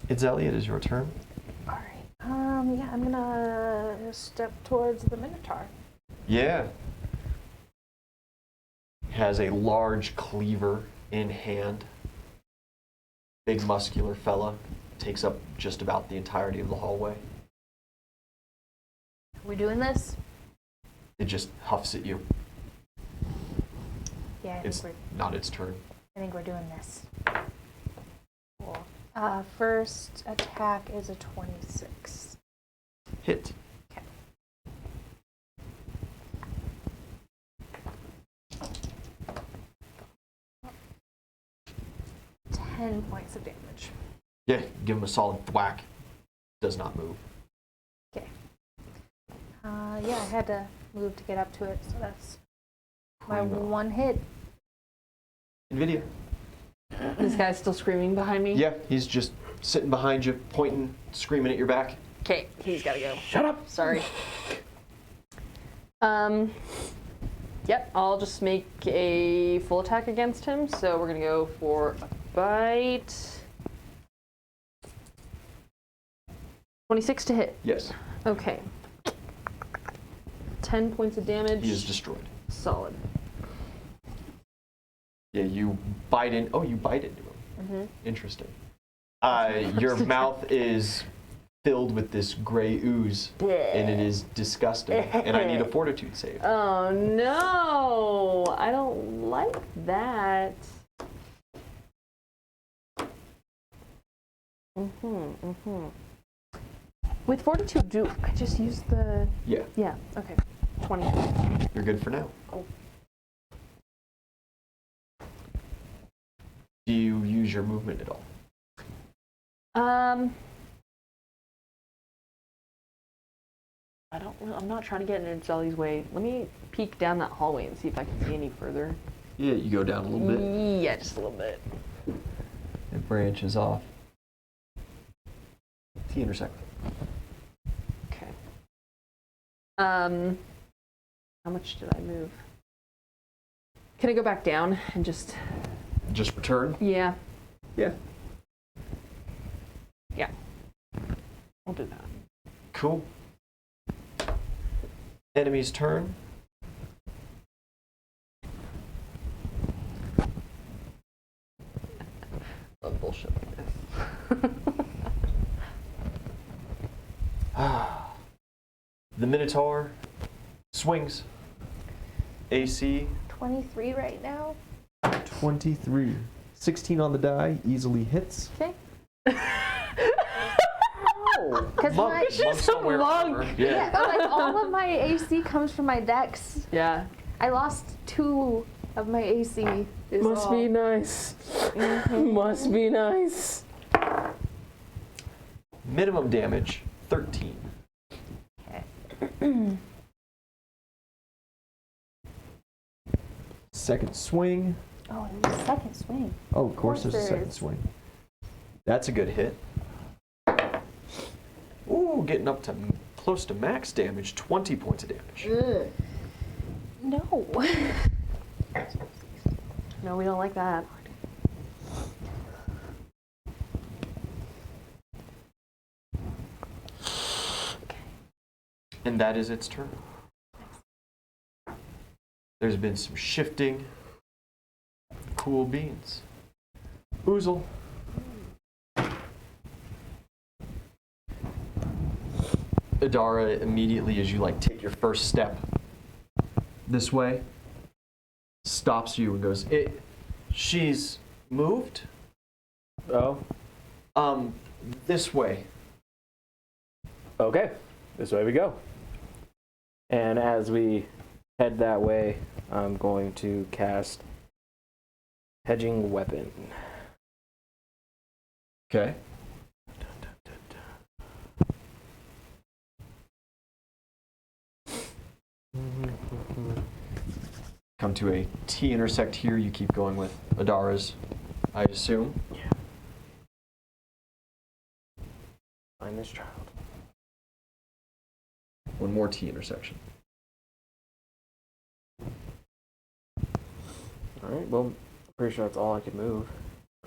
Speaker 1: It's Elliot. Is your turn?
Speaker 2: All right. Yeah, I'm gonna step towards the Minotaur.
Speaker 1: Yeah. Has a large cleaver in hand. Big muscular fella. Takes up just about the entirety of the hallway.
Speaker 2: Are we doing this?
Speaker 1: It just huffs at you.
Speaker 2: Yeah,
Speaker 1: It's not its turn.
Speaker 2: I think we're doing this. Cool. First attack is a 26.
Speaker 1: Hit.
Speaker 2: Okay. 10 points of damage.
Speaker 1: Yeah, give him a solid thwack. Does not move.
Speaker 2: Okay. Yeah, I had to move to get up to it, so that's my
Speaker 1: Primo.
Speaker 2: one hit.
Speaker 1: NVIDIA.
Speaker 4: This guy's still screaming behind me?
Speaker 1: Yeah, he's just sitting behind you, pointing, screaming at your back.
Speaker 4: Okay, he's gotta go.
Speaker 3: Shut up!
Speaker 4: Sorry. Yep, I'll just make a full attack against him. So we're gonna go for a bite. 26 to hit.
Speaker 1: Yes,
Speaker 4: Okay. 10 points of damage.
Speaker 1: he is destroyed.
Speaker 4: Solid.
Speaker 1: Yeah, you bite in. Oh, you bite into him.
Speaker 4: Mm-hmm.
Speaker 1: Interesting. Your mouth is filled with this gray ooze, and it is disgusting. And I need a fortitude save.
Speaker 4: Oh no! I don't like that. With fortitude, do I just use the?
Speaker 1: Yeah,
Speaker 4: Yeah. Okay. 20.
Speaker 1: you're good for now.
Speaker 4: Cool.
Speaker 1: Do you use your movement at all?
Speaker 4: I don't. I'm not trying to get in Zelly's way. Let me peek down that hallway and see if I can see any further.
Speaker 1: Yeah, you go down a little bit.
Speaker 4: Yeah, just a little bit.
Speaker 1: It branches off. T intersect.
Speaker 4: Okay. How much did I move? Can I go back down and just?
Speaker 1: Just return.
Speaker 4: Yeah.
Speaker 1: Yeah.
Speaker 4: Yeah. I'll do that.
Speaker 1: Cool. Enemy's turn.
Speaker 4: Love bullshit like this.
Speaker 1: The Minotaur swings. AC
Speaker 2: 23 right now.
Speaker 1: 23. 16 on the die, easily hits.
Speaker 2: Okay.
Speaker 4: Can
Speaker 1: Monks don't wear armor.
Speaker 2: Yeah, like all of my AC comes from my dex.
Speaker 4: Yeah.
Speaker 2: I lost 2 of my AC.
Speaker 3: Must be nice. Must be nice.
Speaker 1: Minimum damage, 13.
Speaker 2: Okay.
Speaker 1: Second swing.
Speaker 2: Oh, it was second swing.
Speaker 1: Oh, of course there's a
Speaker 2: there
Speaker 1: second
Speaker 2: is.
Speaker 1: swing. That's a good hit. Ooh, getting up to close to max damage, 20 points of damage.
Speaker 2: No.
Speaker 4: No, we don't like that.
Speaker 1: And that is its turn. There's been some shifting. Cool beans. Oozle. Adara, immediately as you like take your first step this way, stops you and goes, she's moved?
Speaker 3: Oh,
Speaker 1: This way.
Speaker 3: okay. This way we go. And as we head that way, I'm going to cast Hedging Weapon.
Speaker 1: Okay. Come to a T intersect here. You keep going with Adara's, I assume.
Speaker 3: Yeah. Find this child.
Speaker 1: One more T intersection.
Speaker 3: Alright, well, I'm pretty sure that's all I could move,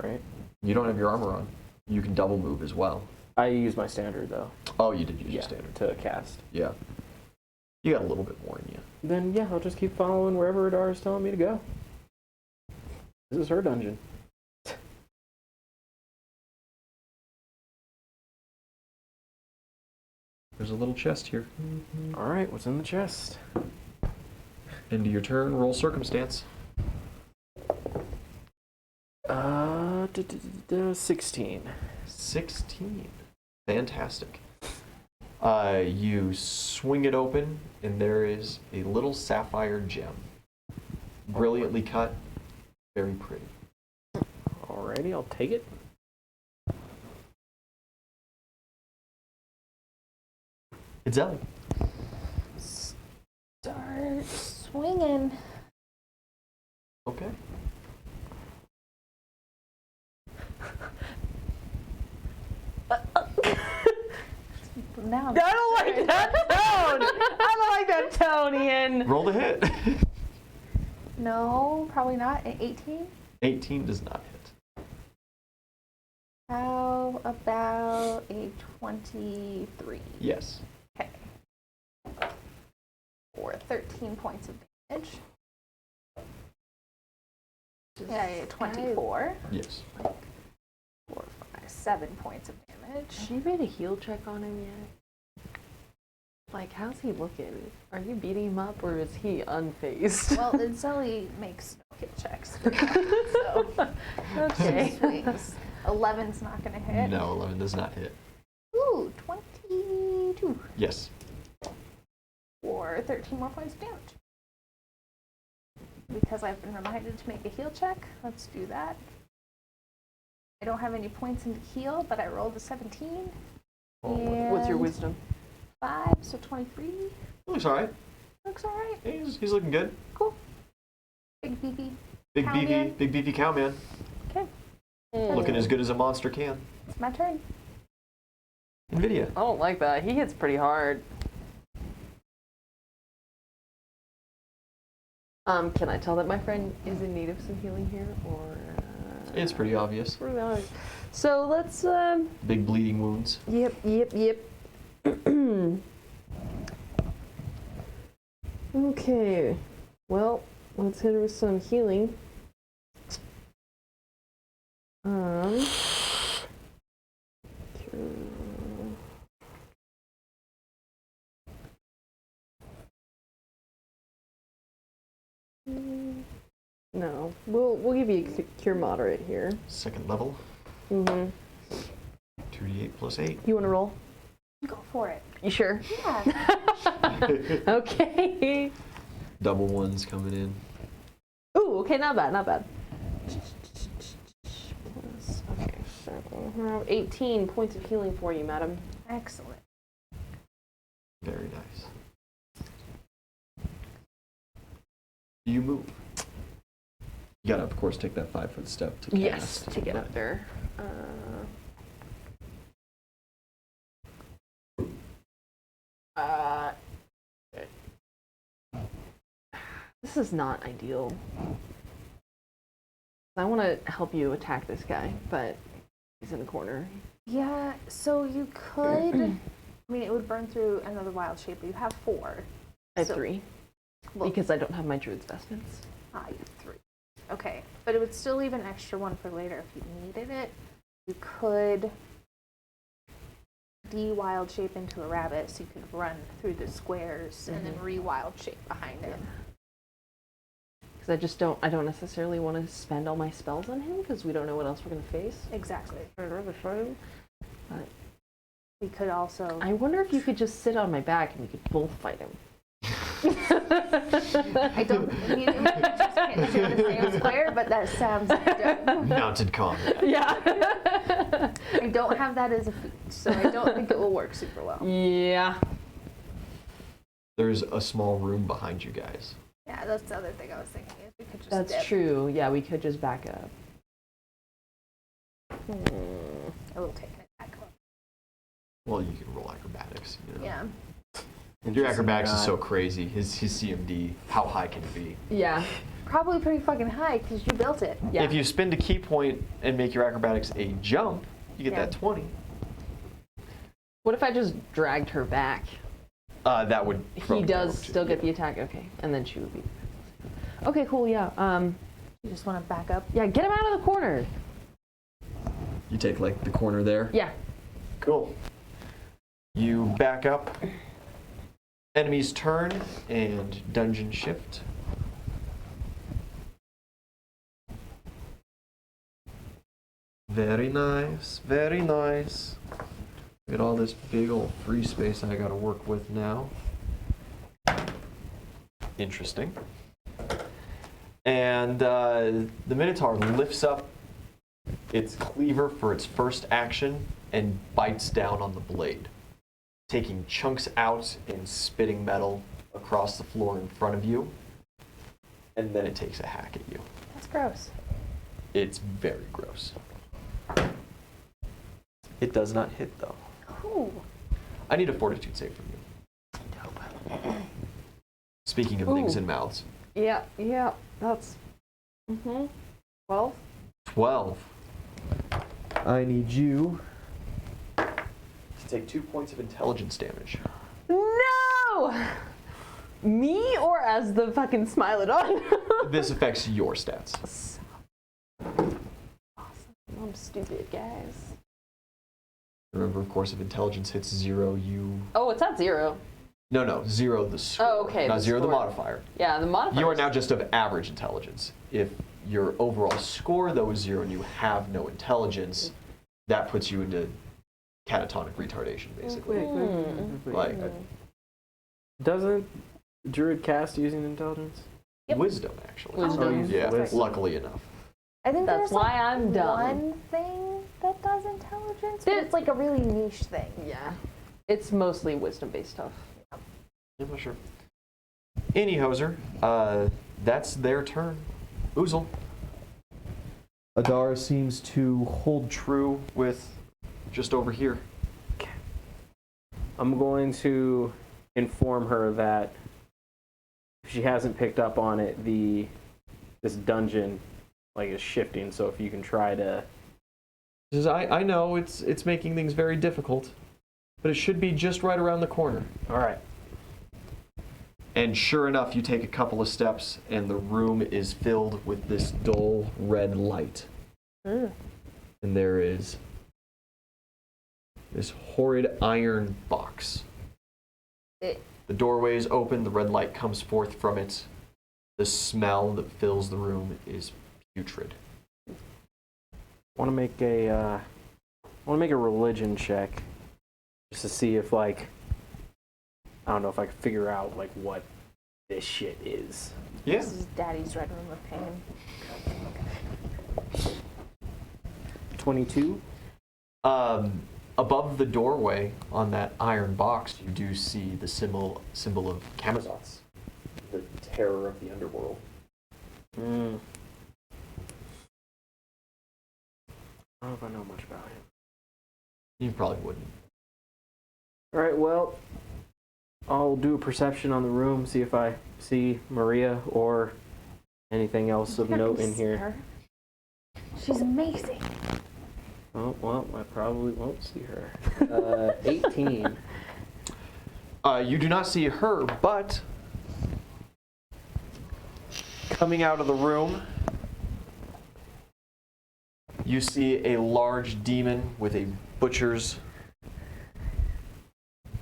Speaker 3: right?
Speaker 1: You don't have your armor on. You can double move as well.
Speaker 3: I use my standard, though.
Speaker 1: Oh, you did use your standard.
Speaker 3: To cast.
Speaker 1: Yeah. You got a little bit more in you.
Speaker 3: Then, yeah, I'll just keep following wherever Adara is telling me to go. This is her dungeon.
Speaker 1: There's a little chest here.
Speaker 3: Alright, what's in the chest?
Speaker 1: End of your turn, roll circumstance.
Speaker 3: 16.
Speaker 1: 16. Fantastic. You swing it open, and there is a little sapphire gem. Brilliantly cut, very pretty.
Speaker 3: Alrighty, I'll take it.
Speaker 1: It's Ellie.
Speaker 2: Start swinging.
Speaker 1: Okay.
Speaker 2: Now
Speaker 4: I don't like that tone. I don't like that tone, Ian.
Speaker 1: Roll the hit.
Speaker 2: No, probably not. An 18?
Speaker 1: 18 does not hit.
Speaker 2: How about a 23?
Speaker 1: Yes.
Speaker 2: Okay. Or 13 points of damage. Yeah, 24.
Speaker 1: Yes.
Speaker 2: 4, 5, 7 points of damage.
Speaker 4: She made a heal check on him yet? Like, how's he looking? Are you beating him up or is he unfazed?
Speaker 2: Well, Zelly makes no hit checks. So,
Speaker 4: Okay.
Speaker 2: swings. 11's not going to hit.
Speaker 1: No, 11 does not hit.
Speaker 2: Ooh, 22.
Speaker 1: Yes.
Speaker 2: Or 13 more points of damage. Because I've been reminded to make a heal check, let's do that. I don't have any points in the heal, but I rolled a 17.
Speaker 4: What's your
Speaker 2: And
Speaker 4: wisdom?
Speaker 2: 5, so 23.
Speaker 1: Looks all right.
Speaker 2: Looks all right.
Speaker 1: He's looking good.
Speaker 2: Cool. Big beefy.
Speaker 1: Big
Speaker 2: Cowman.
Speaker 1: beefy cowman.
Speaker 2: Okay,
Speaker 1: Looking as good as a monster can.
Speaker 2: it's my turn.
Speaker 1: NVIDIA.
Speaker 4: I don't like that. He hits pretty hard. Can I tell that my friend is in need of some healing here, or?
Speaker 1: It's pretty obvious.
Speaker 4: So let's.
Speaker 1: Big bleeding wounds.
Speaker 4: Yep. Okay. Well, let's hit her with some healing. No, we'll give you a cure moderate here.
Speaker 1: Second level.
Speaker 4: Mm-hmm.
Speaker 1: 2d8 plus 8.
Speaker 4: You want to roll?
Speaker 2: Go for it.
Speaker 4: You sure?
Speaker 2: Yeah.
Speaker 4: Okay.
Speaker 1: Double ones coming in.
Speaker 4: Ooh, okay, not bad, not bad. Okay, so we'll have 18 points of healing for you, madam.
Speaker 2: Excellent.
Speaker 1: Very nice. Do you move? You gotta, of course, take that 5-foot step to cast.
Speaker 4: Yes, to get up there. This is not ideal. I want to help you attack this guy, but he's in the corner.
Speaker 2: Yeah, so you could. I mean, it would burn through another wild shape, but you have 4.
Speaker 4: I have
Speaker 2: So-
Speaker 4: 3
Speaker 2: Well,
Speaker 4: because I don't have my druid's vestments.
Speaker 2: you have 3. Okay, but it would still leave an extra one for later if you needed it. You could de-wild shape into a rabbit, so you could run through the squares and then re-wild shape behind it.
Speaker 4: Because I don't necessarily want to spend all my spells on him because we don't know what else we're going to face.
Speaker 2: Exactly.
Speaker 4: I'd rather fight him.
Speaker 2: We could also.
Speaker 4: I wonder if you could just sit on my back and we could both fight him.
Speaker 2: I don't. I mean, we just can't sit in the same square, but that sounds dumb.
Speaker 1: Mounted combat.
Speaker 4: Yeah.
Speaker 2: I don't have that as a feat, so I don't think it will work super well.
Speaker 4: Yeah.
Speaker 1: There's a small room behind you guys.
Speaker 2: Yeah, that's the other thing I was thinking is we could just.
Speaker 4: That's
Speaker 2: dip.
Speaker 4: true. Yeah, we could just back up.
Speaker 2: I will take an attack.
Speaker 1: Well, you can roll acrobatics. You know.
Speaker 2: Yeah.
Speaker 1: Your acrobatics is so crazy. His CMD, how high can it be?
Speaker 4: Yeah.
Speaker 2: Probably pretty fucking high because you built it.
Speaker 4: Yeah.
Speaker 1: If you spend a key point and make your acrobatics a jump, you get
Speaker 2: Yeah.
Speaker 1: that 20.
Speaker 4: What if I just dragged her back?
Speaker 1: That would.
Speaker 4: He does still get the attack. Okay, and then she would be. Okay, cool. Yeah.
Speaker 2: You just want to back up.
Speaker 4: Yeah. Get him out of the corner.
Speaker 1: You take like the corner there.
Speaker 4: Yeah.
Speaker 1: Cool. You back up. Enemies turn and dungeon shift. Very nice, very nice. Look at all this big old free space I gotta work with now. Interesting. And the Minotaur lifts up its cleaver for its first action and bites down on the blade, taking chunks out and spitting metal across the floor in front of you. And then it takes a hack at you.
Speaker 2: That's gross.
Speaker 1: It's very gross. It does not hit, though.
Speaker 2: Ooh.
Speaker 1: I need a fortitude save from you. Speaking of things in mouths.
Speaker 4: Yeah. Yeah. That's. 12.
Speaker 1: 12. I need you to take 2 points of intelligence damage.
Speaker 4: No! Me or as the fucking Smilodon?
Speaker 1: This affects your stats.
Speaker 4: Awesome. I'm stupid, guys.
Speaker 1: Remember, of course, if intelligence hits 0, you...
Speaker 4: Oh, it's at 0.
Speaker 1: No, 0 the score.
Speaker 4: Oh, okay,
Speaker 1: Not
Speaker 4: the
Speaker 1: 0 the
Speaker 4: score.
Speaker 1: modifier.
Speaker 4: Yeah, the modifier.
Speaker 1: You are now just of average intelligence. If your overall score, though, is 0 and you have no intelligence, that puts you into catatonic retardation, basically. Like,
Speaker 3: Doesn't Druid cast using intelligence?
Speaker 2: Yep.
Speaker 1: wisdom, actually.
Speaker 4: Wisdom.
Speaker 3: Oh, you-
Speaker 1: Yeah,
Speaker 3: wisdom.
Speaker 1: luckily enough.
Speaker 2: I think
Speaker 4: That's
Speaker 2: there's
Speaker 4: why
Speaker 2: like
Speaker 4: I'm dumb.
Speaker 2: one thing that does intelligence, but
Speaker 4: There-
Speaker 2: it's like a really niche thing.
Speaker 4: Yeah. It's mostly wisdom-based stuff.
Speaker 1: I'm not sure. Anyhoser, that's their turn. Oozle. Adara seems to hold true with just over here.
Speaker 3: I'm going to inform her that if she hasn't picked up on it, this dungeon is shifting. So if you can try to.
Speaker 1: Says, I know it's making things very difficult, but it should be just right around the corner.
Speaker 3: All right.
Speaker 1: And sure enough, you take a couple of steps, and the room is filled with this dull red light. And there is this horrid iron box. The doorway is open, the red light comes forth from it. The smell that fills the room is putrid.
Speaker 3: Want to make a religion check. just to see if, like, I don't know if I can figure out, like, what this shit is.
Speaker 1: Yeah.
Speaker 2: This is Daddy's red room of pain.
Speaker 3: 22.
Speaker 1: Above the doorway on that iron box, you do see the symbol of Camazotz, the terror of the underworld.
Speaker 3: I don't know if I know much about him.
Speaker 1: You probably wouldn't.
Speaker 3: All right, well, I'll do a perception on the room, see if I see Maria or anything else of note in here.
Speaker 2: She's amazing.
Speaker 3: Oh, well, I probably won't see her. 18.
Speaker 1: You do not see her, but coming out of the room, you see a large demon with a butcher's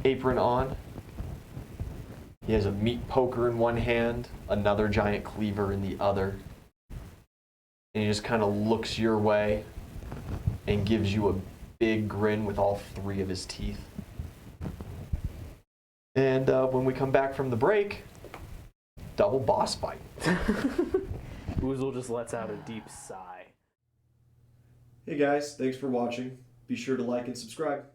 Speaker 1: apron on. He has a meat poker in one hand, another giant cleaver in the other. And he just kind of looks your way and gives you a big grin with all 3 of his teeth. And when we come back from the break, double boss fight.
Speaker 3: Oozle just lets out a deep sigh.
Speaker 1: Hey guys, thanks for watching. Be sure to like and subscribe.